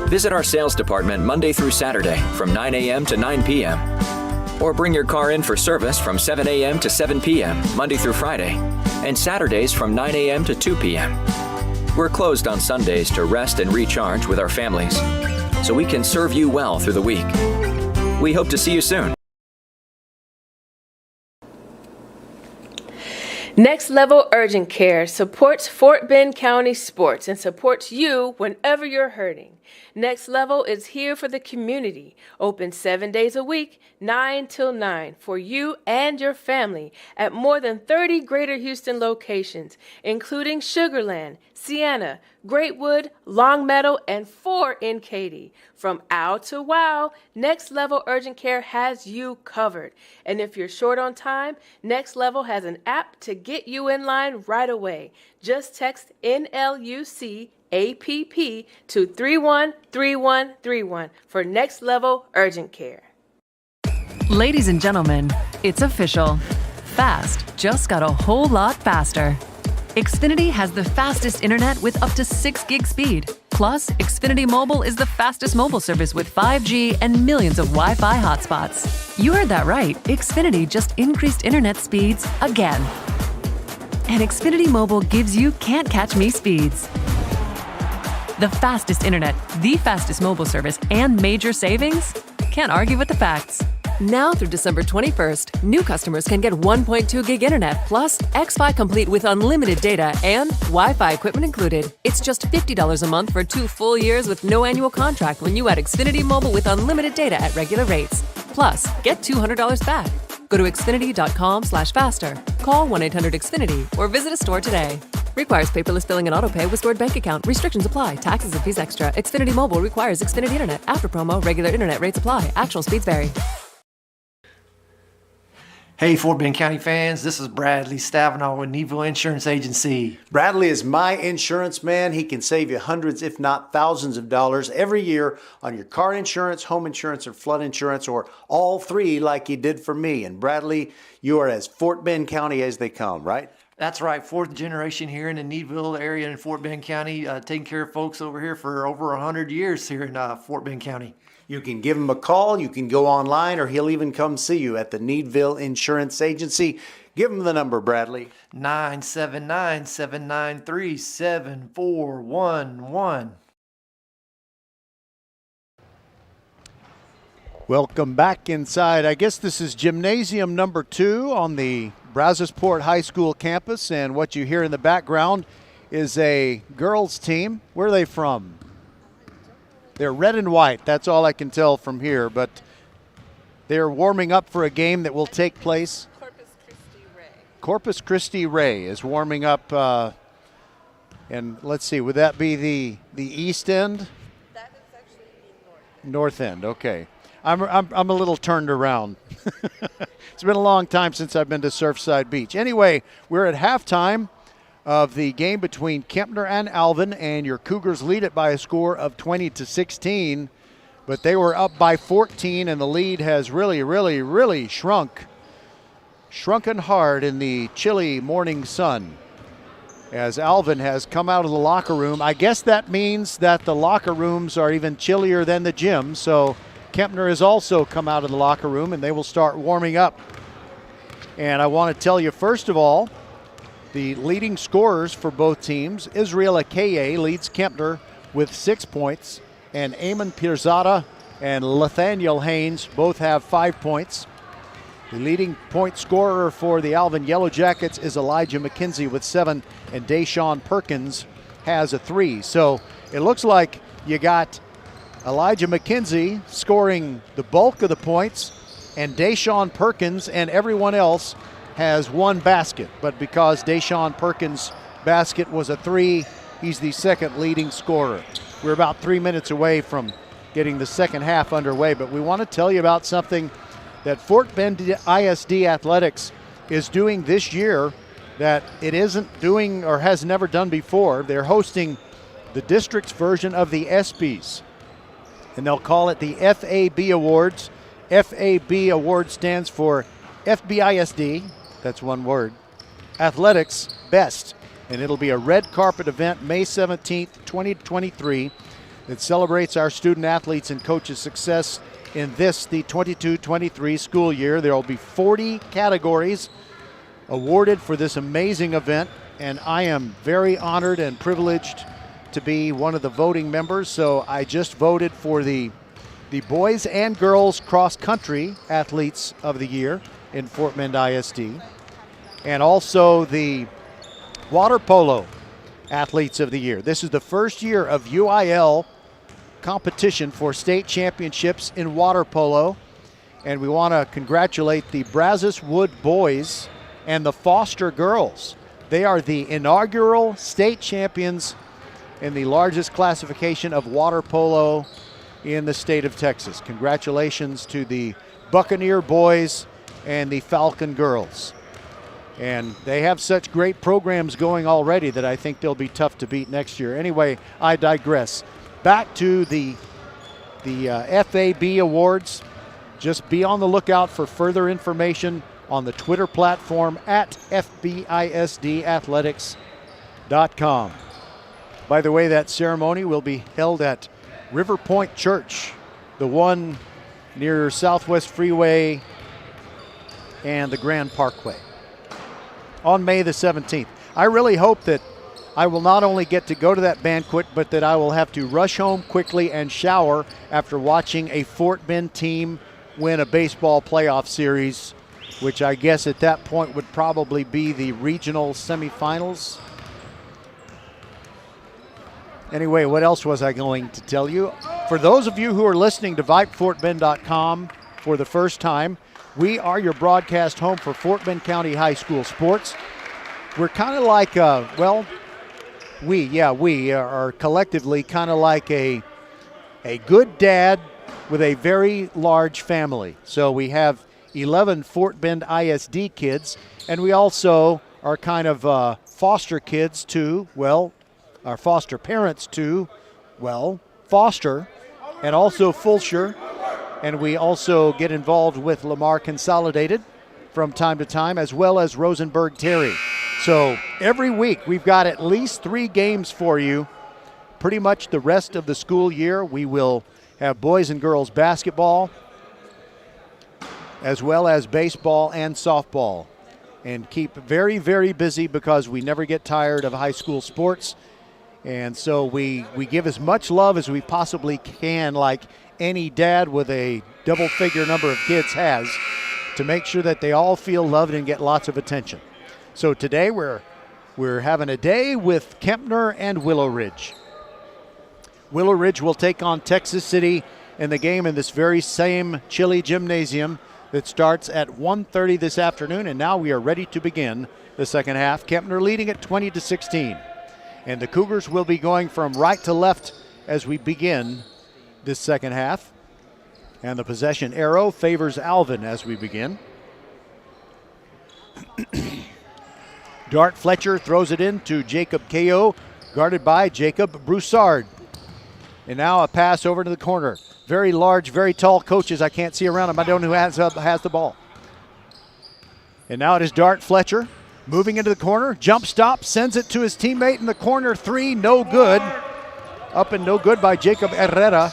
Visit our sales department Monday through Saturday from 9 a.m. to 9 p.m. Or bring your car in for service from 7 a.m. to 7 p.m. Monday through Friday, and Saturdays from 9 a.m. to 2 p.m. We're closed on Sundays to rest and recharge with our families, so we can serve you well through the week. We hope to see you soon. Next Level Urgent Care supports Fort Bend County sports and supports you whenever you're hurting. Next Level is here for the community, open 7 days a week, 9 till 9, for you and your family at more than 30 Greater Houston locations, including Sugar Land, Sienna, Greatwood, Longmeadow, and 4 in Katy. From ow to wow, Next Level Urgent Care has you covered. And if you're short on time, Next Level has an app to get you in line right away. Just text NLUC APP to 313131 for Next Level Urgent Care. Ladies and gentlemen, it's official. Fast just got a whole lot faster. Xfinity has the fastest internet with up to 6 gig speed. Plus, Xfinity Mobile is the fastest mobile service with 5G and millions of Wi-Fi hotspots. You heard that right. Xfinity just increased internet speeds again. And Xfinity Mobile gives you can't catch me speeds. The fastest internet, the fastest mobile service, and major savings? Can't argue with the facts. Now through December 21st, new customers can get 1.2 gig internet plus Xfi Complete with unlimited data and Wi-Fi equipment included. It's just $50 a month for 2 full years with no annual contract when you add Xfinity Mobile with unlimited data at regular rates. Plus, get $200 back. Go to Xfinity.com/faster, call 1-800-XFINITY, or visit a store today. Requires paperless billing and autopay with stored bank account. Restrictions apply. Taxes and fees extra. Xfinity Mobile requires Xfinity Internet. After promo, regular internet rates apply. Actual speeds vary. Hey, Fort Bend County fans, this is Bradley Stavinaugh with Needville Insurance Agency. Bradley is my insurance man. He can save you hundreds, if not thousands of dollars every year on your car insurance, home insurance, or flood insurance, or all 3 like he did for me. And Bradley, you are as Fort Bend County as they come, right? That's right, 4th generation here in the Needville area in Fort Bend County, taking care of folks over here for over 100 years here in Fort Bend County. You can give him a call, you can go online, or he'll even come see you at the Needville Insurance Agency. Give him the number, Bradley. 979-793-7411. Welcome back inside. I guess this is gymnasium number 2 on the Brazosport High School campus, and what you hear in the background is a girls team. Where are they from? They're red and white. That's all I can tell from here, but they're warming up for a game that will take place. Corpus Christi Ray is warming up. And let's see, would that be the east end? That is actually the North end, okay. I'm a little turned around. It's been a long time since I've been to Surfside Beach. Anyway, we're at halftime of the game between Kempner and Alvin, and your Cougars lead it by a score of 20-16. But they were up by 14, and the lead has really shrunken hard in the chilly morning sun as Alvin has come out of the locker room. I guess that means that the locker rooms are even chillier than the gym, so Kempner has also come out of the locker room, and they will start warming up. And I want to tell you, first of all, the leading scorers for both teams. Israel Akaye leads Kempner with 6 points, and Eamon Pirzada and Nathaniel Haynes both have 5 points. The leading point scorer for the Alvin Yellow Jackets is Elijah McKenzie with 7, and Deshaun Perkins has a 3. So it looks like you got Elijah McKenzie scoring the bulk of the points, and Deshaun Perkins and everyone else has 1 basket. But because Deshaun Perkins' basket was a 3, he's the second leading scorer. We're about 3 minutes away from getting the second half underway, but we want to tell you about something that Fort Bend ISD Athletics is doing this year that it isn't doing or has never done before. They're hosting the district's version of the ESPYs, and they'll call it the FAB Awards. FAB Award stands for FBISD, that's one word, Athletics Best. And it'll be a red carpet event May 17th, 2023. It celebrates our student athletes and coaches' success in the 22-23 school year. There will be 40 categories awarded for this amazing event, and I am very honored and privileged to be one of the voting members. So I just voted for the boys and girls cross-country athletes of the year in Fort Bend ISD, and also the water polo athletes of the year. This is the first year of UIL competition for state championships in water polo, and we want to congratulate the Brazosport boys and the Foster girls. They are the inaugural state champions in the largest classification of water polo in the state of Texas. Congratulations to the Buccaneer boys and the Falcon girls. And they have such great programs going already that I think they'll be tough to beat next year. Anyway, I digress. Back to the FAB Awards. Just be on the lookout for further information on the Twitter platform at FBISDathletics.com. By the way, that ceremony will be held at River Point Church, the one near Southwest Freeway and the Grand Parkway, on May the 17th. I really hope that I will not only get to go to that banquet, but that I will have to rush home quickly and shower after watching a Fort Bend team win a baseball playoff series, which I guess at that point would probably be the regional semifinals. Anyway, what else was I going to tell you? For those of you who are listening to VypeFortBend.com for the first time, we are your broadcast home for Fort Bend County High School sports. We're kind of like, we are collectively kind of like a good dad with a very large family. So we have 11 Fort Bend ISD kids, and we also are kind of foster kids to, well, our foster parents to, well, Foster, and also Fulshire. And we also get involved with Lamar Consolidated from time to time, as well as Rosenberg Terry. So every week we've got at least 3 games for you. Pretty much the rest of the school year we will have boys and girls basketball, as well as baseball and softball, and keep very, very busy because we never get tired of high school sports. And so we give as much love as we possibly can, like any dad with a double-figure number of kids has, to make sure that they all feel loved and get lots of attention. So today we're having a day with Kempner and Willow Ridge. Willow Ridge will take on Texas City in the game in this very same chilly gymnasium that starts at 1:30 this afternoon, and now we are ready to begin the second half. Kempner leading at 20-16. And the Cougars will be going from right to left as we begin this second half. And the possession arrow favors Alvin as we begin. Dart Fletcher throws it in to Jacob Ko, guarded by Jacob Broussard. And now a pass over to the corner. Very large, very tall coaches. I can't see around him. I don't know who has the ball. And now it is Dart Fletcher moving into the corner. Jump stop, sends it to his teammate in the corner. Three, no good. Up and no good by Jacob Herrera.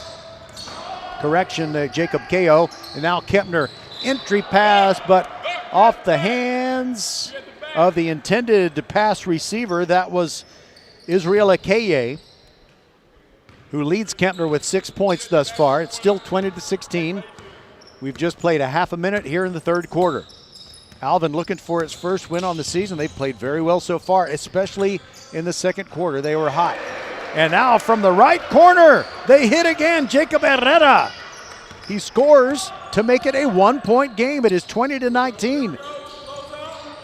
Correction, Jacob Ko. And now Kempner. Entry pass, but off the hands of the intended pass receiver. That was Israel Akeye, who leads Kempner with 6 points thus far. It's still 20-16. We've just played a half a minute here in the third quarter. Alvin looking for its first win on the season. They've played very well so far, especially in the second quarter. They were hot. And now from the right corner, they hit again, Jacob Herrera. He scores to make it a 1-point game. It is 20-19.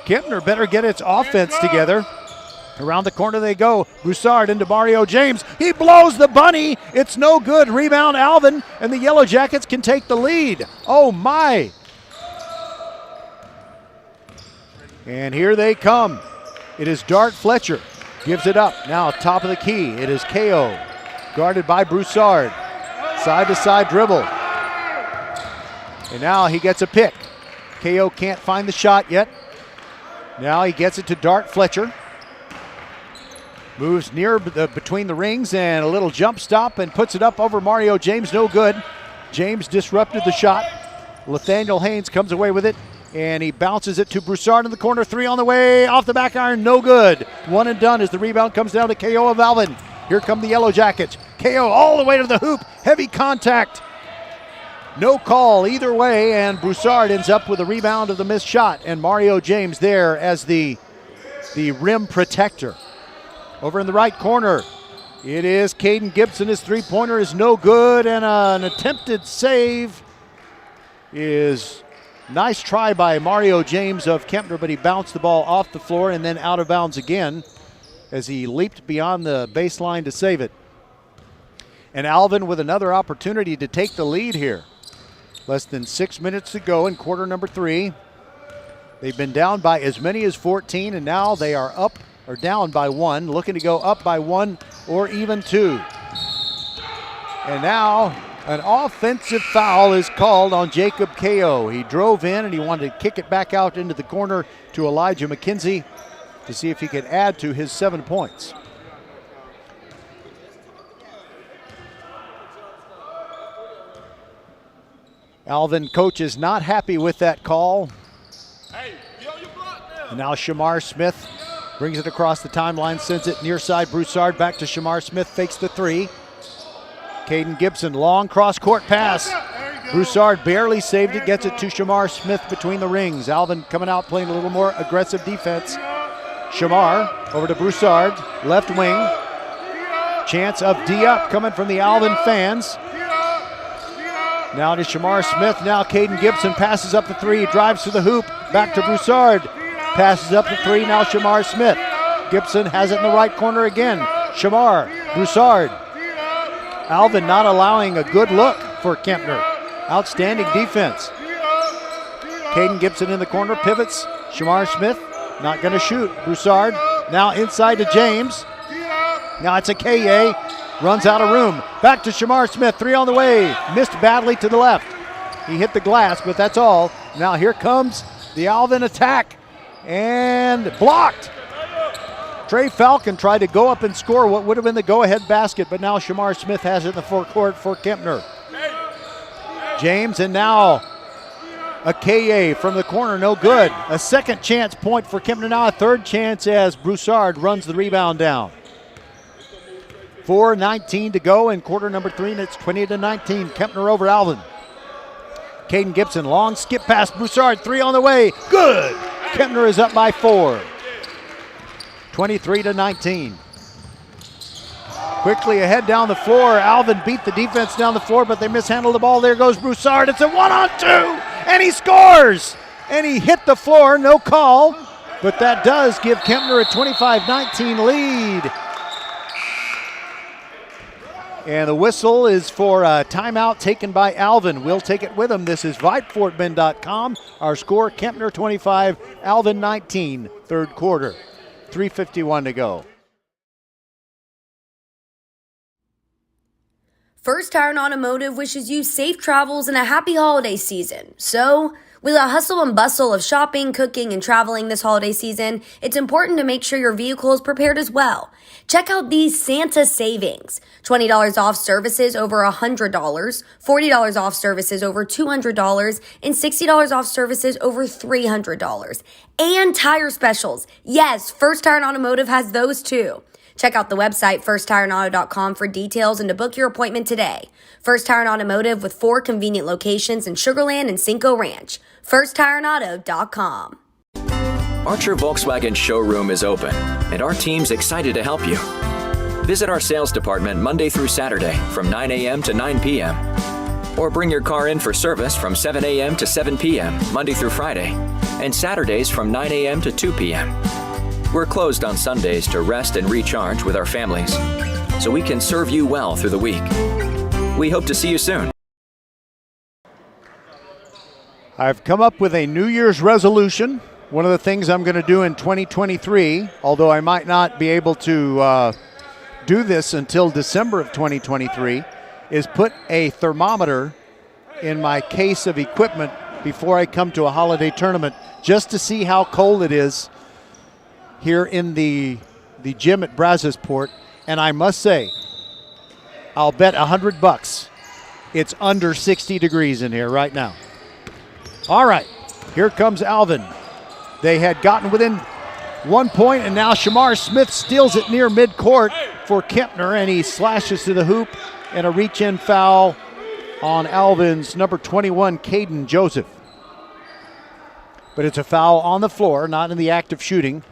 Kempner better get its offense together. Around the corner they go. Broussard into Mario James. He blows the bunny. It's no good. Rebound Alvin, and the Yellow Jackets can take the lead. Oh my. And here they come. It is Dart Fletcher. Gives it up. Now top of the key. It is Ko. Guarded by Broussard. Side to side dribble. And now he gets a pick. Ko can't find the shot yet. Now he gets it to Dart Fletcher. Moves near between the rings and a little jump stop and puts it up over Mario James. No good. James disrupted the shot. Nathaniel Haynes comes away with it, and he bounces it to Broussard in the corner. Three on the way, off the back iron, no good. One and done as the rebound comes down to Ko of Alvin. Here come the Yellow Jackets. Ko all the way to the hoop. Heavy contact. No call either way, and Broussard ends up with a rebound of the missed shot, and Mario James there as the rim protector. Over in the right corner, it is Caden Gibson. His three-pointer is no good, and an attempted save is nice try by Mario James of Kempner, but he bounced the ball off the floor and then out of bounds again as he leaped beyond the baseline to save it. And Alvin with another opportunity to take the lead here. Less than 6 minutes to go in quarter number 3. They've been down by as many as 14, and now they are up or down by 1, looking to go up by 1 or even 2. And now an offensive foul is called on Jacob Ko. He drove in and he wanted to kick it back out into the corner to Elijah McKenzie to see if he could add to his 7 points. Alvin coach is not happy with that call. And now Shamar Smith brings it across the timeline, sends it near side. Broussard back to Shamar Smith, fakes the three. Caden Gibson, long cross-court pass. Broussard barely saved it, gets it to Shamar Smith between the rings. Alvin coming out playing a little more aggressive defense. Shamar over to Broussard, left wing. Chance of D-up coming from the Alvin fans. Now it is Shamar Smith. Now Caden Gibson passes up the three, drives to the hoop, back to Broussard. Passes up the three, now Shamar Smith. Gibson has it in the right corner again. Shamar, Broussard. Alvin not allowing a good look for Kempner. Outstanding defense. Caden Gibson in the corner, pivots. Shamar Smith not going to shoot. Broussard now inside to James. Now it's a KA. Runs out of room. Back to Shamar Smith. Three on the way. Missed badly to the left. He hit the glass, but that's all. Now here comes the Alvin attack. And blocked. Trey Falcon tried to go up and score what would have been the go-ahead basket, but now Shamar Smith has it in the forecourt for Kempner. James, and now a KA from the corner, no good. A second chance point for Kempner, now a third chance as Broussard runs the rebound down. 4:19 to go in quarter number 3, and it's 20-19. Kempner over Alvin. Caden Gibson, long skip past Broussard, three on the way, good! Kempner is up by 4. 23-19. Quickly ahead down the floor. Alvin beat the defense down the floor, but they mishandled the ball. There goes Broussard. It's a 1-on-2, and he scores! And he hit the floor, no call, but that does give Kempner a 25-19 lead. And the whistle is for a timeout taken by Alvin. We'll take it with him. This is VypeFortBend.com. Our score, Kempner 25, Alvin 19, third quarter. 3:51 to go. First Tire and Automotive wishes you safe travels and a happy holiday season. So, with a hustle and bustle of shopping, cooking, and traveling this holiday season, it's important to make sure your vehicle is prepared as well. Check out these Santa savings. $20 off services over $100, $40 off services over $200, and $60 off services over $300. And tire specials. Yes, First Tire and Automotive has those too. Check out the website firsttireandauto.com for details and to book your appointment today. First Tire and Automotive with 4 convenient locations in Sugar Land and Cinco Ranch. firsttireandauto.com. Archer Volkswagen showroom is open, and our team's excited to help you. Visit our sales department Monday through Saturday from 9 a.m. to 9 p.m. Or bring your car in for service from 7 a.m. to 7 p.m. Monday through Friday, and Saturdays from 9 a.m. to 2 p.m. We're closed on Sundays to rest and recharge with our families, so we can serve you well through the week. We hope to see you soon. I've come up with a New Year's resolution. One of the things I'm going to do in 2023, although I might not be able to do this until December of 2023, is put a thermometer in my case of equipment before I come to a holiday tournament just to see how cold it is here in the gym at Brazosport. And I must say, I'll bet $100 it's under 60 degrees in here right now. All right, here comes Alvin. They had gotten within 1 point, and now Shamar Smith steals it near midcourt for Kempner, and he slashes to the hoop, and a reach-in foul on Alvin's number 21, Caden Joseph. But it's a foul on the floor, not in the act of shooting.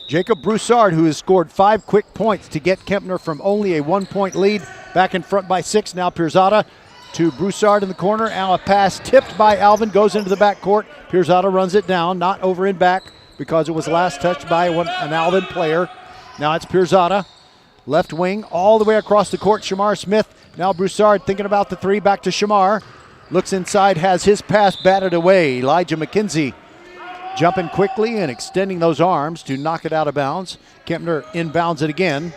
Jacob Broussard, who has scored 5 quick points to get Kempner from only a 1-point lead, back in front by 6. Now Pirzada to Broussard in the corner. Now a pass tipped by Alvin, goes into the backcourt. Pirzada runs it down, not over and back because it was last touched by an Alvin player. Now it's Pirzada, left wing, all the way across the court. Shamar Smith. Now Broussard thinking about the 3, back to Shamar. Looks inside, has his pass batted away. Elijah McKenzie jumping quickly and extending those arms to knock it out of bounds. Kempner inbounds it again.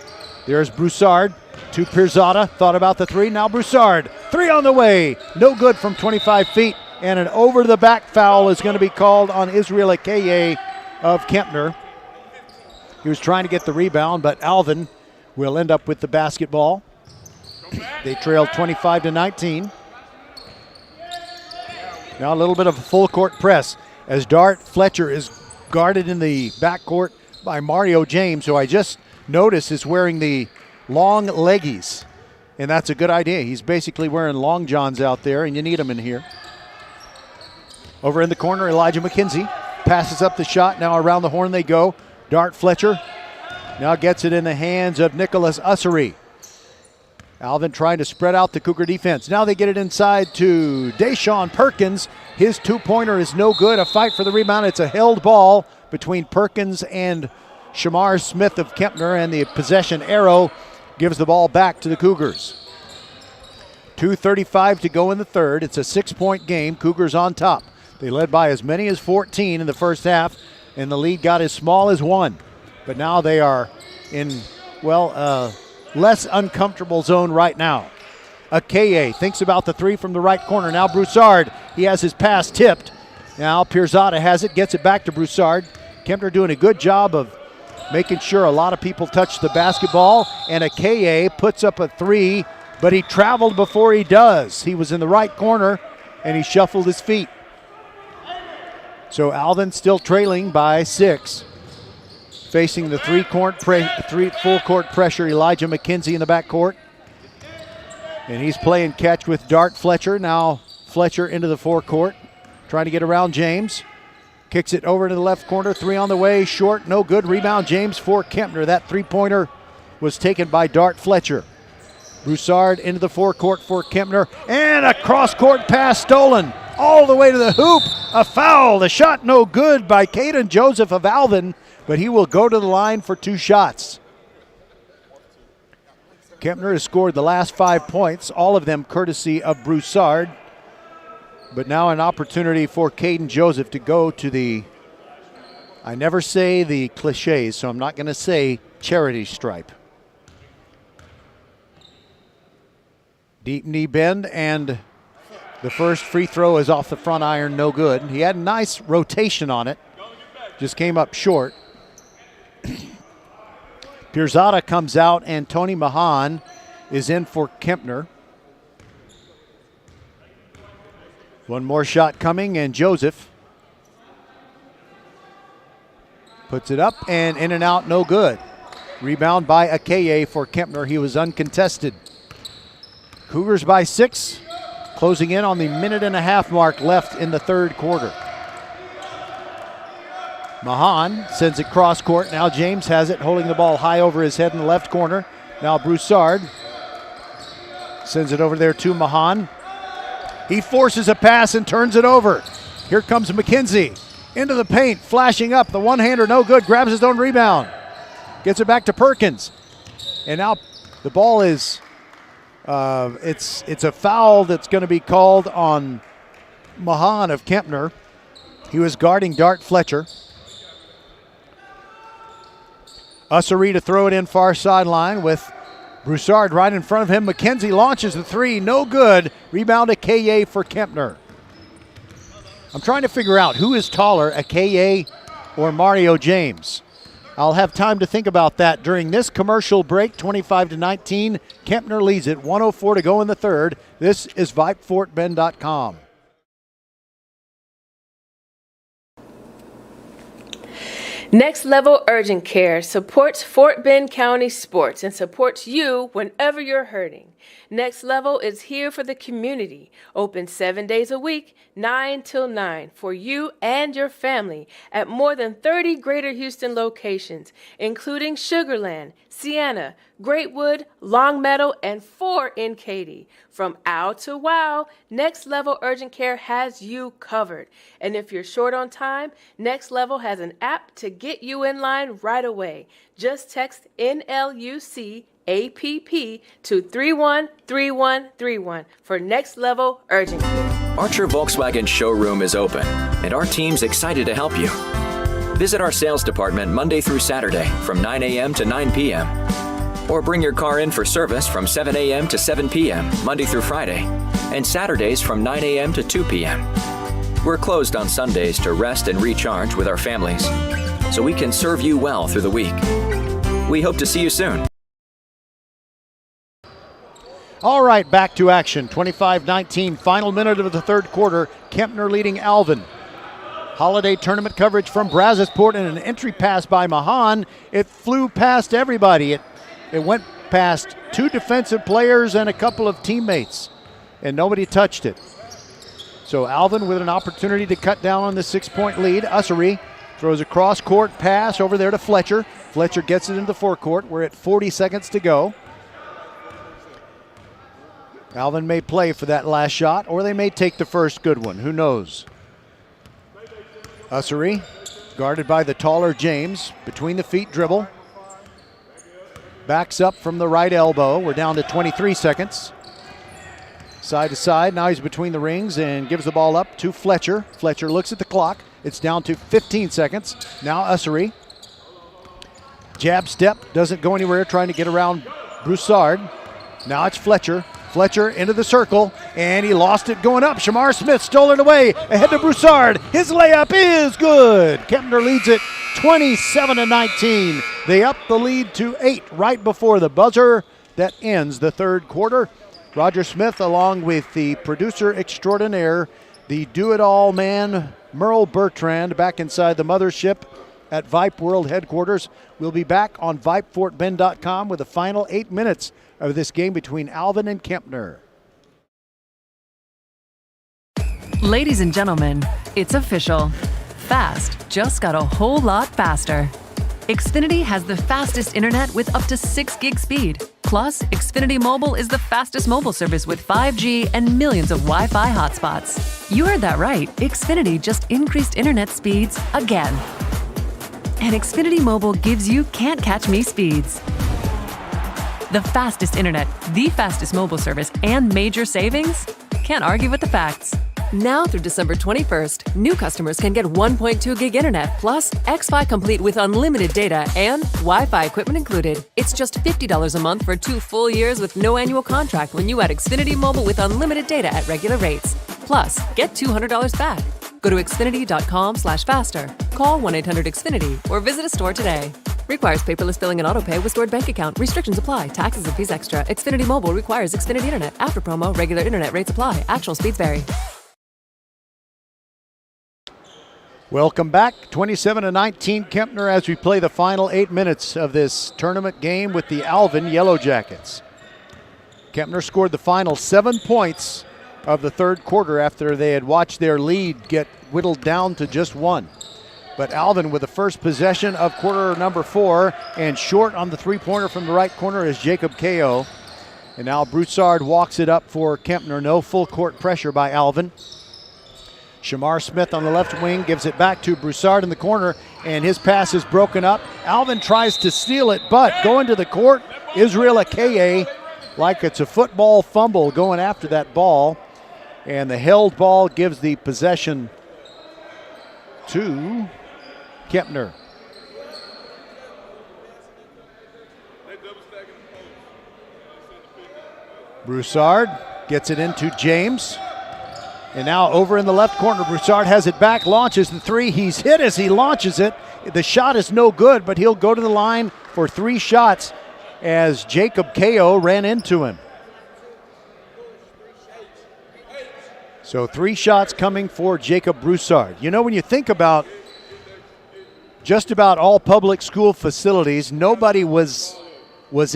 There's Broussard to Pirzada. Thought about the 3. Now Broussard. 3 on the way. No good from 25 feet. And an over-the-back foul is going to be called on Israel Akeye of Kempner. He was trying to get the rebound, but Alvin will end up with the basketball. They trail 25-19. Now a little bit of a full-court press as Dart Fletcher is guarded in the backcourt by Mario James, who I just noticed is wearing the long leggies, and that's a good idea. He's basically wearing long johns out there, and you need them in here. Over in the corner, Elijah McKenzie passes up the shot. Now around the horn they go. Dart Fletcher now gets it in the hands of Nicholas Ussery. Alvin trying to spread out the Cougar defense. Now they get it inside to Deshaun Perkins. His 2-pointer is no good. A fight for the rebound. It's a held ball between Perkins and Shamar Smith of Kempner, and the possession arrow gives the ball back to the Cougars. 2:35 to go in the third. It's a 6-point game. Cougars on top. They led by as many as 14 in the first half, and the lead got as small as 1. But now they are in, less uncomfortable zone right now. Akeye thinks about the 3 from the right corner. Now Broussard, he has his pass tipped. Now Pirzada has it, gets it back to Broussard. Kempner doing a good job of making sure a lot of people touch the basketball. And Akeye puts up a 3, but he traveled before he does. He was in the right corner, and he shuffled his feet. So Alvin still trailing by 6. Facing the full court pressure, Elijah McKenzie in the backcourt. And he's playing catch with Dart Fletcher. Now Fletcher into the forecourt, trying to get around James. Kicks it over to the left corner, 3 on the way, short, no good. Rebound James for Kempner. That 3-pointer was taken by Dart Fletcher. Broussard into the forecourt for Kempner, and a cross-court pass stolen all the way to the hoop. A foul. The shot no good by Caden Joseph of Alvin, but he will go to the line for 2 shots. Kempner has scored the last 5 points, all of them courtesy of Broussard. But now an opportunity for Caden Joseph to go to the, I never say the cliches, so I'm not going to say charity stripe. Deep knee bend, and the first free throw is off the front iron, no good. He had a nice rotation on it, just came up short. Pirzada comes out, and Tony Mahan is in for Kempner. One more shot coming, and Joseph puts it up and in and out, no good. Rebound by Akeye for Kempner. He was uncontested. Cougars by 6, closing in on the 1.5 minute mark left in the third quarter. Mahan sends it cross court. Now James has it, holding the ball high over his head in the left corner. Now Broussard sends it over there to Mahan. He forces a pass and turns it over. Here comes McKenzie into the paint, flashing up. The one-hander, no good, grabs his own rebound. Gets it back to Perkins. And now the ball is, it's a foul that's going to be called on Mahan of Kempner. He was guarding Dart Fletcher. Ussery to throw it in far sideline with Broussard right in front of him. McKenzie launches the 3, no good. Rebound Akeye for Kempner. I'm trying to figure out who is taller, Akeye or Mario James. I'll have time to think about that during this commercial break. 25-19, Kempner leads it. 1:04 to go in the third. This is VypeFortBend.com. Next Level Urgent Care supports Fort Bend County sports and supports you whenever you're hurting. Next Level is here for the community, open 7 days a week, 9 till 9, for you and your family at more than 30 Greater Houston locations, including Sugarland, Sienna, Greatwood, Longmeadow, and 4 in Katy. From ow to wow, Next Level Urgent Care has you covered. And if you're short on time, Next Level has an app to get you in line right away. Just text NLUC APP to 313131 for Next Level Urgent Care. Archer Volkswagen showroom is open, and our team's excited to help you. Visit our sales department Monday through Saturday from 9 a.m. to 9 p.m. Or bring your car in for service from 7 a.m. to 7 p.m. Monday through Friday, and Saturdays from 9 a.m. to 2 p.m. We're closed on Sundays to rest and recharge with our families, so we can serve you well through the week. We hope to see you soon. All right, back to action. 25-19, final minute of the third quarter. Kempner leading Alvin. Holiday tournament coverage from Brazosport, and an entry pass by Mahan. It flew past everybody. It went past 2 defensive players and a couple of teammates, and nobody touched it. So Alvin with an opportunity to cut down on the 6-point lead. Ussery throws a cross-court pass over there to Fletcher. Fletcher gets it into the forecourt. We're at 40 seconds to go. Alvin may play for that last shot, or they may take the first good one. Who knows? Ussery, guarded by the taller James. Between the feet dribble. Backs up from the right elbow. We're down to 23 seconds. Side to side. Now he's between the rings and gives the ball up to Fletcher. Fletcher looks at the clock. It's down to 15 seconds. Now Ussery. Jab step. Doesn't go anywhere, trying to get around Broussard. Now it's Fletcher. Fletcher into the circle, and he lost it going up. Shamar Smith stole it away, ahead to Broussard. His layup is good. Kempner leads it 27-19. They up the lead to 8 right before the buzzer that ends the third quarter. Roger Smith, along with the producer extraordinaire, the do-it-all man, Merle Bertrand, back inside the mothership at Vype World Headquarters. We'll be back on VypeFortBend.com with the final 8 minutes of this game between Alvin and Kempner. Ladies and gentlemen, it's official. Fast just got a whole lot faster. Xfinity has the fastest internet with up to 6 gig speed. Plus, Xfinity Mobile is the fastest mobile service with 5G and millions of Wi-Fi hotspots. You heard that right. Xfinity just increased internet speeds again. And Xfinity Mobile gives you can't-catch-me speeds. The fastest internet, the fastest mobile service, and major savings? Can't argue with the facts. Now through December 21st, new customers can get 1.2 gig internet plus X-Fi Complete with unlimited data and Wi-Fi equipment included. It's just $50 a month for 2 full years with no annual contract when you add Xfinity Mobile with unlimited data at regular rates. Plus, get $200 back. Go to Xfinity.com/faster. Call 1-800-XFINITY or visit a store today. Requires paperless billing and autopay with stored bank account. Restrictions apply. Taxes and fees extra. Xfinity Mobile requires Xfinity Internet. After promo, regular internet rates apply. Actual speeds vary. Welcome back. 27-19 Kempner as we play the final 8 minutes of this tournament game with the Alvin Yellow Jackets. Kempner scored the final 7 points of the third quarter after they had watched their lead get whittled down to just 1. But Alvin with the first possession of quarter number 4, and short on the three-pointer from the right corner is Jacob Ko. And now Broussard walks it up for Kempner. No full court pressure by Alvin. Shamar Smith on the left wing gives it back to Broussard in the corner, and his pass is broken up. Alvin tries to steal it, but going to the court, Israel Akeye, like it's a football fumble going after that ball. And the held ball gives the possession to Kempner. Broussard gets it into James. And now over in the left corner, Broussard has it back, launches the three. He's hit as he launches it. The shot is no good, but he'll go to the line for 3 shots as Jacob Ko ran into him. So 3 shots coming for Jacob Broussard. You know, when you think about just about all public school facilities, nobody was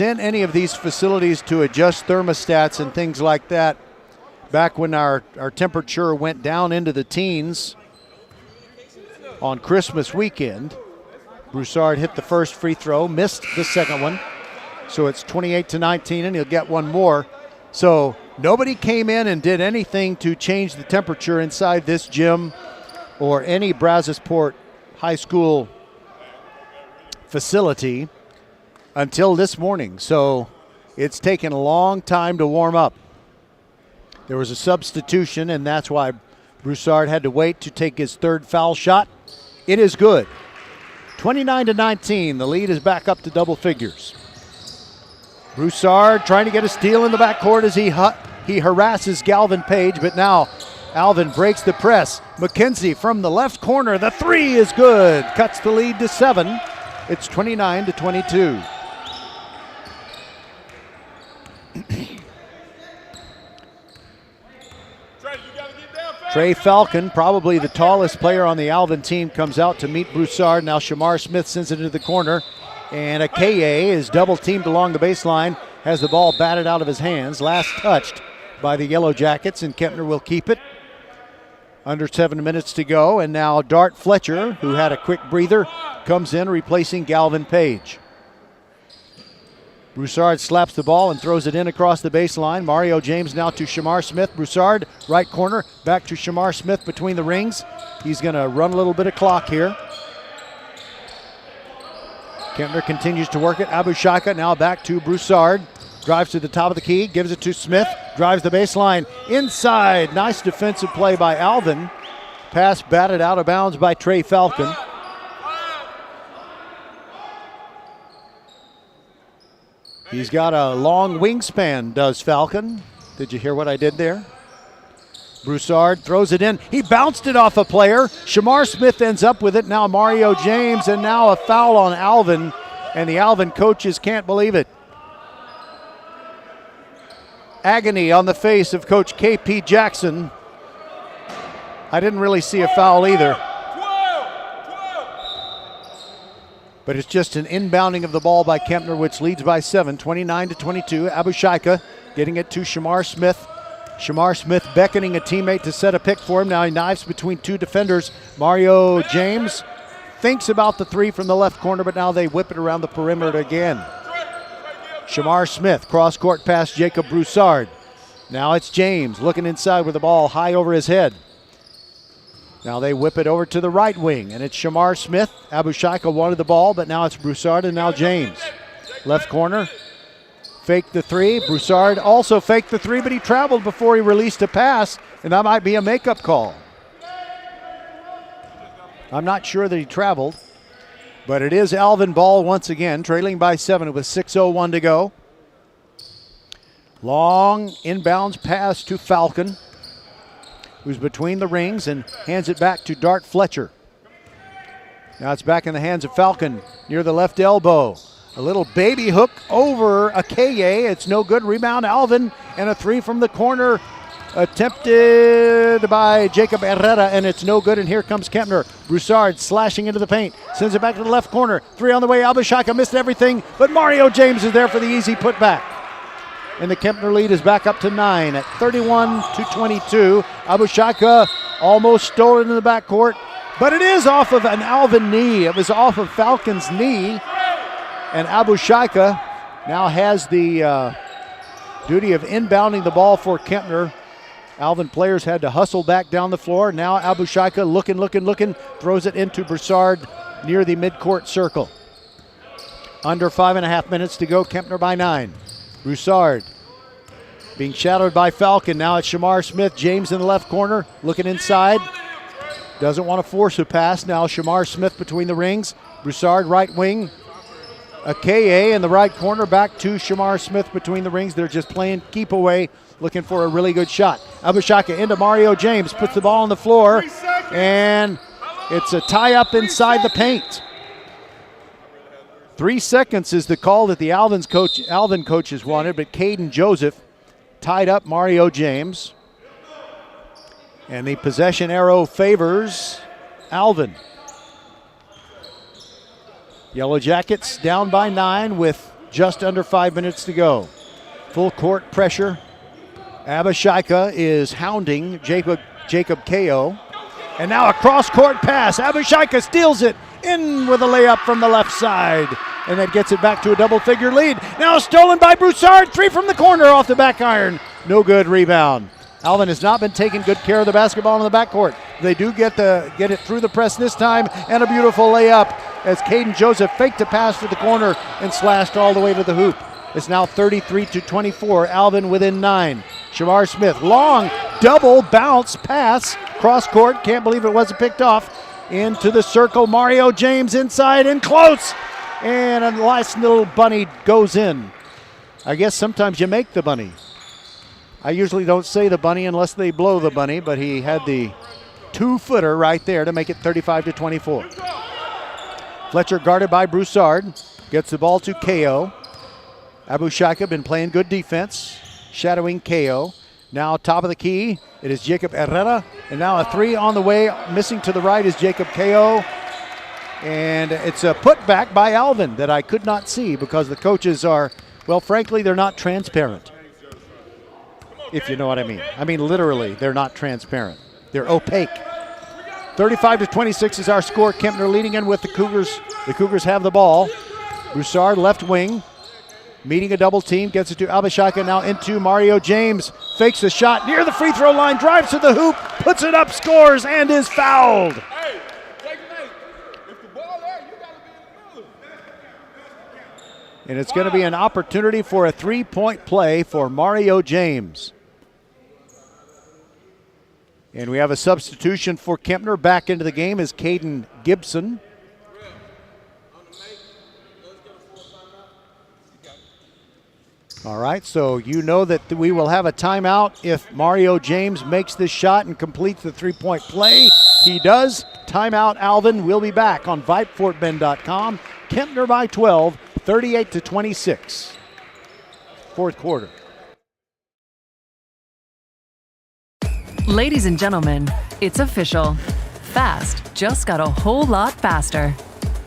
in any of these facilities to adjust thermostats and things like that back when our temperature went down into the teens on Christmas weekend. Broussard hit the first free throw, missed the second one. So it's 28-19, and he'll get one more. So nobody came in and did anything to change the temperature inside this gym or any Brazosport high school facility until this morning. So it's taken a long time to warm up. There was a substitution, and that's why Broussard had to wait to take his third foul shot. It is good. 29-19. The lead is back up to double figures. Broussard trying to get a steal in the backcourt as he harasses Galvin Page, but now Alvin breaks the press. McKenzie from the left corner. The three is good. Cuts the lead to 7. It's 29-22. Trey Falcon, probably the tallest player on the Alvin team, comes out to meet Broussard. Now Shamar Smith sends it into the corner. And Akeye is double teamed along the baseline, has the ball batted out of his hands. Last touched by the Yellow Jackets, and Kempner will keep it. Under 7 minutes to go, and now Dart Fletcher, who had a quick breather, comes in replacing Galvin Page. Broussard slaps the ball and throws it in across the baseline. Mario James now to Shamar Smith. Broussard, right corner, back to Shamar Smith between the rings. He's going to run a little bit of clock here. Kempner continues to work it. Abu Shaka now back to Broussard. Drives to the top of the key, gives it to Smith. Drives the baseline inside. Nice defensive play by Alvin. Pass batted out of bounds by Trey Falcon. He's got a long wingspan, does Falcon. Did you hear what I did there? Broussard throws it in. He bounced it off a player. Shamar Smith ends up with it. Now Mario James, and now a foul on Alvin. And the Alvin coaches can't believe it. Agony on the face of Coach K.P. Jackson. I didn't really see a foul either. But it's just an inbounding of the ball by Kempner, which leads by 7, 29-22. Abu Shaika getting it to Shamar Smith. Shamar Smith beckoning a teammate to set a pick for him. Now he knives between 2 defenders. Mario James thinks about the three from the left corner, but now they whip it around the perimeter again. Shamar Smith, cross-court pass, Jacob Broussard. Now it's James looking inside with the ball high over his head. Now they whip it over to the right wing, and it's Shamar Smith. Abu Shaika wanted the ball, but now it's Broussard and now James. Left corner, fake the three. Broussard also faked the three, but he traveled before he released a pass, and that might be a makeup call. I'm not sure that he traveled, but it is Alvin ball once again, trailing by 7 with 6:01 to go. Long inbounds pass to Falcon, who's between the rings and hands it back to Dart Fletcher. Now it's back in the hands of Falcon near the left elbow. A little baby hook over Akeye. It's no good. Rebound Alvin, and a three from the corner attempted by Jacob Herrera, and it's no good. And here comes Kempner. Broussard slashing into the paint. Sends it back to the left corner. Three on the way. Abu Shaika missed everything, but Mario James is there for the easy putback. And the Kempner lead is back up to 9 at 31-22. Abu Shaika almost stole it in the backcourt, but it is off of an Alvin knee. It was off of Falcon's knee, and Abu Shaika now has the duty of inbounding the ball for Kempner. Alvin players had to hustle back down the floor. Now Abu Shaika looking, throws it into Broussard near the midcourt circle. Under 5.5 minutes to go, Kempner by 9. Broussard being shadowed by Falcon. Now it's Shamar Smith. James in the left corner, looking inside. Doesn't want to force a pass. Now Shamar Smith between the rings. Broussard right wing. Akeye in the right corner, back to Shamar Smith between the rings. They're just playing keep away, looking for a really good shot. Abu Shaika into Mario James, puts the ball on the floor, and it's a tie-up inside the paint. 3 seconds is the call that the Alvin coaches wanted, but Caden Joseph tied up Mario James. And the possession arrow favors Alvin. Yellow Jackets down by 9 with just under 5 minutes to go. Full court pressure. Abu Shaika is hounding Jacob Ko. And now a cross-court pass. Abu Shaika steals it in with a layup from the left side. And that gets it back to a double-figure lead. Now stolen by Broussard. Three from the corner off the back iron. No good rebound. Alvin has not been taking good care of the basketball in the backcourt. They do get it through the press this time, and a beautiful layup as Caden Joseph faked a pass to the corner and slashed all the way to the hoop. It's now 33-24. Alvin within 9. Shamar Smith, long double bounce pass, cross court. Can't believe it wasn't picked off. Into the circle. Mario James inside and close. And a nice little bunny goes in. I guess sometimes you make the bunny. I usually don't say the bunny unless they blow the bunny, but he had the 2-footer right there to make it 35-24. Fletcher guarded by Broussard. Gets the ball to Ko. Abu Shaika been playing good defense, shadowing Ko. Now top of the key, it is Jacob Herrera. And now a three on the way. Missing to the right is Jacob Ko. And it's a putback by Alvin that I could not see because the coaches are, well, frankly, they're not transparent. If you know what I mean. I mean, literally, they're not transparent. They're opaque. 35-26 is our score. Kempner leading in with the Cougars. The Cougars have the ball. Broussard, left wing, meeting a double team, gets it to Abu Shaika, now into Mario James. Fakes the shot near the free throw line, drives to the hoop, puts it up, scores, and is fouled. And it's going to be an opportunity for a three-point play for Mario James. And we have a substitution for Kempner. Back into the game is Caden Gibson. All right, so you know that we will have a timeout if Mario James makes this shot and completes the three-point play. He does. Timeout, Alvin. We'll be back on VypeFortBend.com. Kempner by 12, 38-26. Fourth quarter. Ladies and gentlemen, it's official. Fast just got a whole lot faster.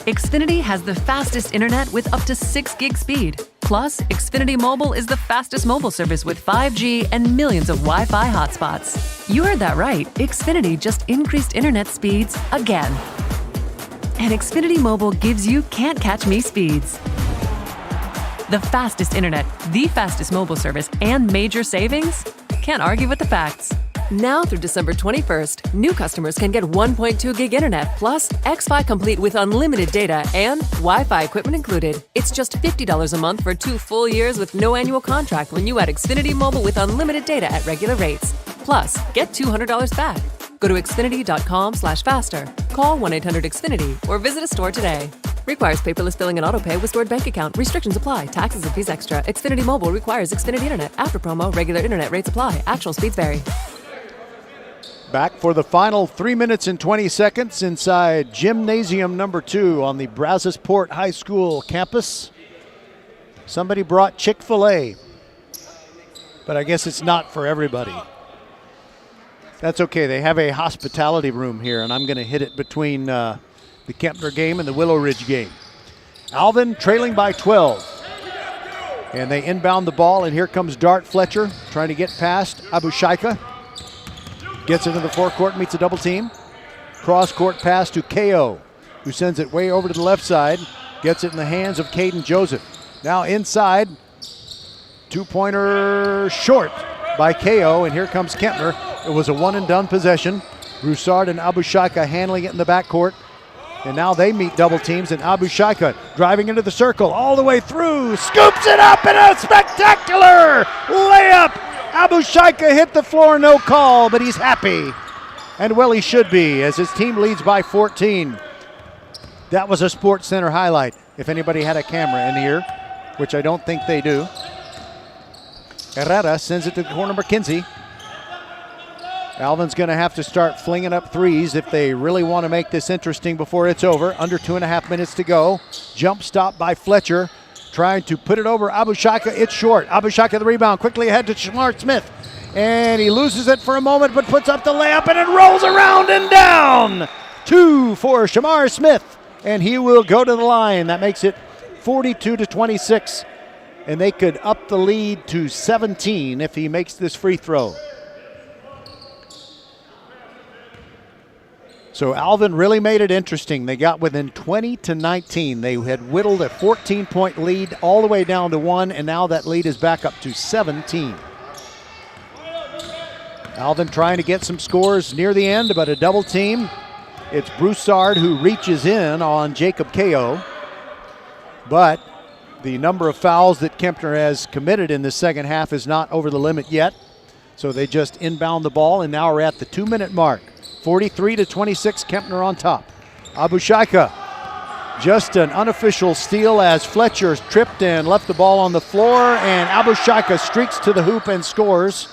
Xfinity has the fastest internet with up to 6 gig speed. Plus, Xfinity Mobile is the fastest mobile service with 5G and millions of Wi-Fi hotspots. You heard that right. Xfinity just increased internet speeds again. And Xfinity Mobile gives you can't-catch-me speeds. The fastest internet, the fastest mobile service, and major savings? Can't argue with the facts. Now through December 21st, new customers can get 1.2 gig internet plus X-Fi Complete with unlimited data and Wi-Fi equipment included. It's just $50 a month for 2 full years with no annual contract when you add Xfinity Mobile with unlimited data at regular rates. Plus, get $200 back. Go to Xfinity.com/faster. Call 1-800-XFINITY or visit a store today. Requires paperless billing and autopay with stored bank account. Restrictions apply. Taxes and fees extra. Xfinity Mobile requires Xfinity Internet. After promo, regular internet rates apply. Actual speeds vary. Back for the final 3 minutes and 20 seconds inside Gymnasium number 2 on the Brazosport High School campus. Somebody brought Chick-fil-A, but I guess it's not for everybody. That's okay. They have a hospitality room here, and I'm going to hit it between the Kempner game and the Willow Ridge game. Alvin trailing by 12. And they inbound the ball, and here comes Dart Fletcher trying to get past Abushaika. Gets into the forecourt, meets a double team. Cross-court pass to KO, who sends it way over to the left side. Gets it in the hands of Caden Joseph. Now inside, two-pointer short by KO, and here comes Kempner. It was a one-and-done possession. Broussard and Abushaika handling it in the backcourt. And now they meet double teams, and Abushaika driving into the circle all the way through. Scoops it up in a spectacular layup. Abushaika hit the floor, no call, but he's happy. And well, he should be, as his team leads by 14. That was a Sports Center highlight, if anybody had a camera in here, which I don't think they do. Herrera sends it to the corner, McKenzie. Alvin's going to have to start flinging up threes if they really want to make this interesting before it's over. Under 2.5 minutes to go. Jump stop by Fletcher. Trying to put it over Abushaika. It's short. Abushaika the rebound. Quickly ahead to Shamar Smith. And he loses it for a moment, but puts up the layup, and it rolls around and down. 2 for Shamar Smith. And he will go to the line. That makes it 42-26. And they could up the lead to 17 if he makes this free throw. So Alvin really made it interesting. They got within 20-19. They had whittled a 14-point lead all the way down to 1, and now that lead is back up to 17. Alvin trying to get some scores near the end, but a double team. It's Broussard who reaches in on Jacob KO. But the number of fouls that Kempner has committed in the second half is not over the limit yet. So they just inbound the ball, and now we're at the 2-minute mark. 43-26, Kempner on top. Abushaika, just an unofficial steal as Fletcher tripped and left the ball on the floor, and Abushaika streaks to the hoop and scores,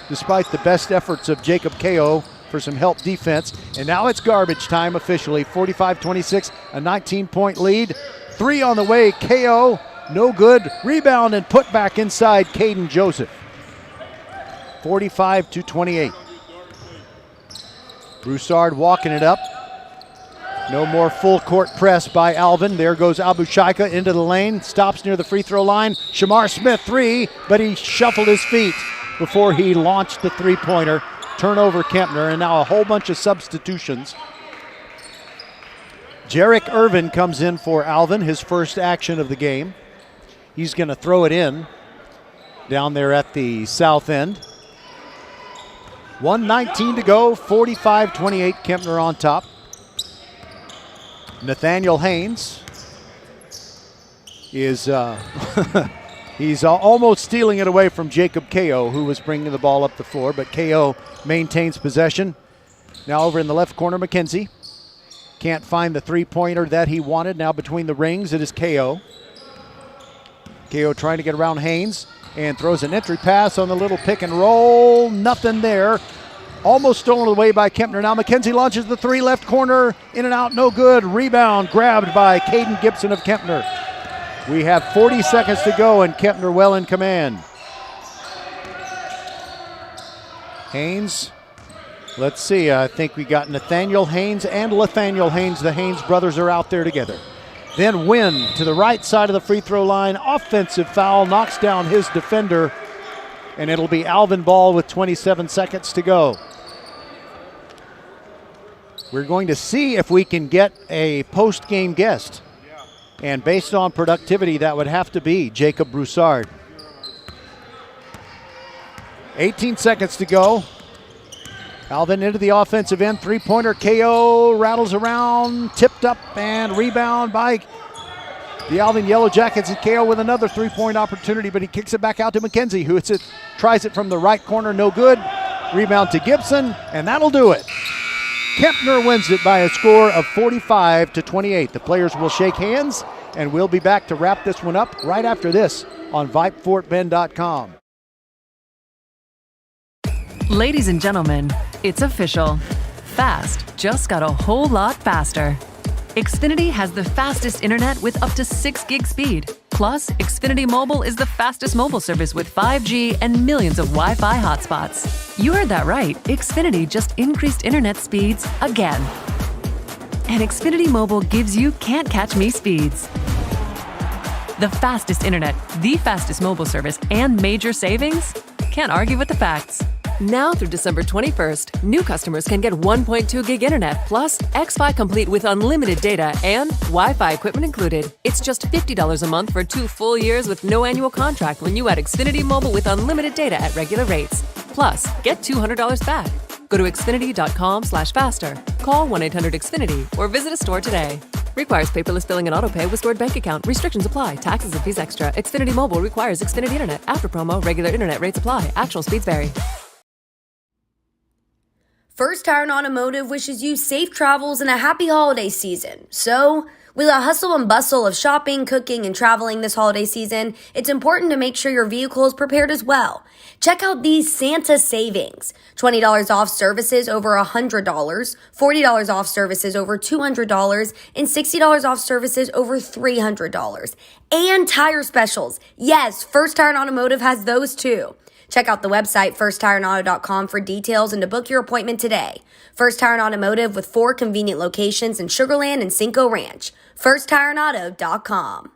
despite the best efforts of Jacob KO for some help defense. And now it's garbage time officially, 45-26, a 19-point lead. 3 on the way, KO, no good. Rebound and put back inside Caden Joseph. 45-28. Broussard walking it up. No more full court press by Alvin. There goes Abushaika into the lane. Stops near the free throw line. Shamar Smith 3, but he shuffled his feet before he launched the three-pointer. Turnover Kempner, and now a whole bunch of substitutions. Jarek Irvin comes in for Alvin, his first action of the game. He's going to throw it in down there at the south end. 1:19 to go, 45-28, Kempner on top. Nathaniel Haynes is he's almost stealing it away from Jacob KO, who was bringing the ball up the floor, but KO maintains possession. Now over in the left corner, McKenzie. Can't find the three-pointer that he wanted. Now between the rings, it is KO. KO trying to get around Haynes and throws an entry pass on the little pick and roll. Nothing there. Almost stolen away by Kempner. Now McKenzie launches the three, left corner, in and out, no good. Rebound grabbed by Caden Gibson of Kempner. We have 40 seconds to go, and Kempner well in command. Haynes, let's see, I think we got Nathaniel Haynes and Nathaniel Haynes. The Haynes brothers are out there together. Then Wynn to the right side of the free throw line. Offensive foul, knocks down his defender, and it'll be Alvin ball with 27 seconds to go. We're going to see if we can get a post-game guest. And based on productivity, that would have to be Jacob Broussard. 18 seconds to go. Alvin into the offensive end. Three-pointer. KO rattles around. Tipped up and rebound by the Alvin Yellow Jackets. And KO with another three-point opportunity, but he kicks it back out to McKenzie, who tries it from the right corner. No good. Rebound to Gibson, and that'll do it. Kempner wins it by a score of 45-28. The players will shake hands, and we'll be back to wrap this one up right after this on VypeFortBend.com. Ladies and gentlemen, it's official. Fast just got a whole lot faster. Xfinity has the fastest internet with up to 6 gig speed. Plus, Xfinity Mobile is the fastest mobile service with 5G and millions of Wi-Fi hotspots. You heard that right. Xfinity just increased internet speeds again. And Xfinity Mobile gives you can't catch me speeds. The fastest internet, the fastest mobile service, and major savings? Can't argue with the facts. Now through December 21st, new customers can get 1.2 gig internet plus Xfi Complete with unlimited data and Wi-Fi equipment included. It's just $50 a month for 2 full years with no annual contract when you add Xfinity Mobile with unlimited data at regular rates. Plus, get $200 back. Go to Xfinity.com/faster. Call 1-800-XFINITY or visit a store today. Requires paperless billing and autopay with stored bank account. Restrictions apply. Taxes and fees extra. Xfinity Mobile requires Xfinity Internet. After promo, regular internet rates apply. Actual speeds vary. First Tire and Automotive wishes you safe travels and a happy holiday season. So, with the hustle and bustle of shopping, cooking, and traveling this holiday season, it's important to make sure your vehicle is prepared as well. Check out these Santa savings. $20 off services over $100, $40 off services over $200, and $60 off services over $300. And tire specials. Yes, First Tire and Automotive has those too. Check out the website firsttireandauto.com for details and to book your appointment today. First Tire and Automotive with 4 convenient locations in Sugar Land and Cinco Ranch. firsttireandauto.com.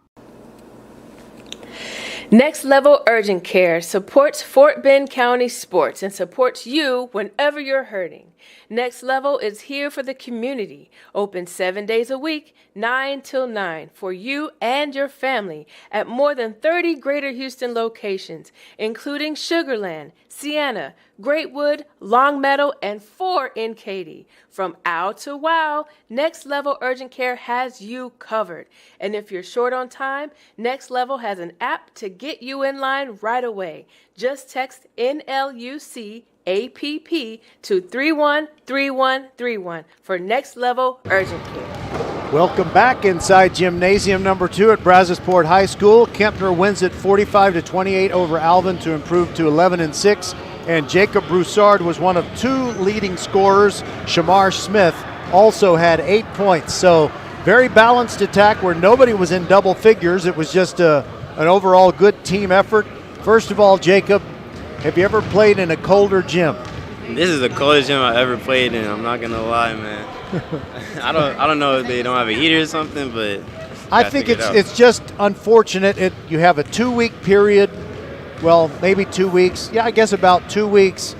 Next Level Urgent Care supports Fort Bend County sports and supports you whenever you're hurting. Next Level is here for the community, open 7 days a week, 9 till 9, for you and your family at more than 30 Greater Houston locations, including Sugar Land, Sienna, Greatwood, Longmeadow, and 4 in Katy. From ow to wow, Next Level Urgent Care has you covered. And if you're short on time, Next Level has an app to get you in line right away. Just text NLUC APP to 313131 for Next Level Urgent Care. Welcome back inside gymnasium number 2 at Brazosport High School. Kempner wins it 45-28 over Alvin to improve to 11-6. And Jacob Broussard was one of 2 leading scorers. Shamar Smith also had 8 points. So very balanced attack where nobody was in double figures. It was just an overall good team effort. First of all, Jacob, have you ever played in a colder gym? This is the coldest gym I ever played in. I'm not gonna lie, man. I don't know if they don't have a heater or something, but I think it's just unfortunate. You have a 2-week period. Well, maybe 2 weeks. Yeah, I guess about 2 weeks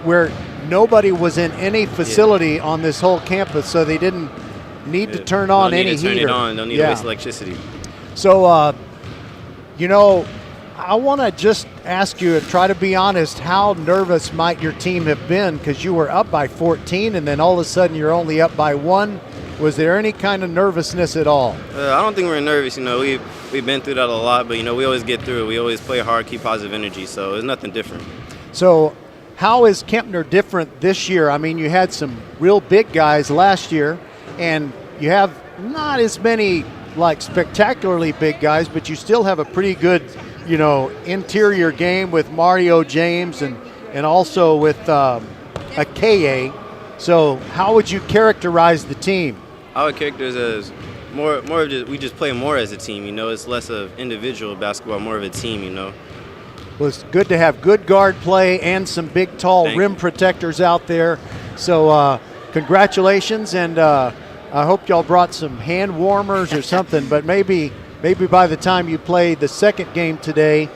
where nobody was in any facility on this whole campus, so they didn't need to turn on any heater. Don't need to turn it on. Don't need to waste electricity. So, I want to just ask you and try to be honest, how nervous might your team have been, because you were up by 14 and then all of a sudden you're only up by 1. Was there any kind of nervousness at all? I don't think we're nervous. We've been through that a lot, but we always get through it. We always play hard, keep positive energy, so it's nothing different. So how is Kempner different this year? I mean, you had some real big guys last year, and you have not as many spectacularly big guys, but you still have a pretty good interior game with Mario James and also with Akaye. So how would you characterize the team? I would characterize it as more of just, we just play more as a team. It's less of individual basketball, more of a team. Well, it's good to have good guard play and some big, tall rim protectors out there. So congratulations, and I hope y'all brought some hand warmers or something, but maybe by the time you play the second game today,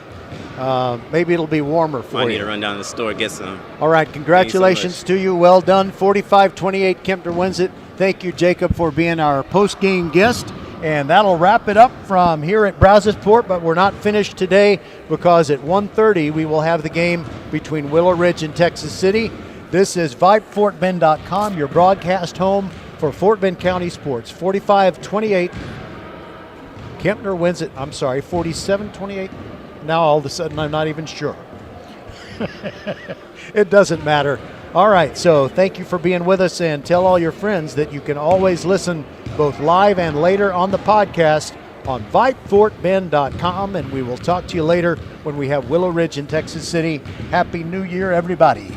maybe it'll be warmer for you. I need to run down to the store, get some. All right, congratulations to you. Well done. 45-28, Kempner wins it. Thank you, Jacob, for being our post-game guest. And that'll wrap it up from here at Brazosport, but we're not finished today because at 1:30 we will have the game between Willow Ridge and Texas City. This is VypeFortBend.com, your broadcast home for Fort Bend County sports. 45-28. Kempner wins it. I'm sorry, 47-28. Now all of a sudden I'm not even sure. It doesn't matter. All right, so thank you for being with us, and tell all your friends that you can always listen both live and later on the podcast on VypeFortBend.com, and we will talk to you later when we have Willow Ridge in Texas City. Happy New Year, everybody.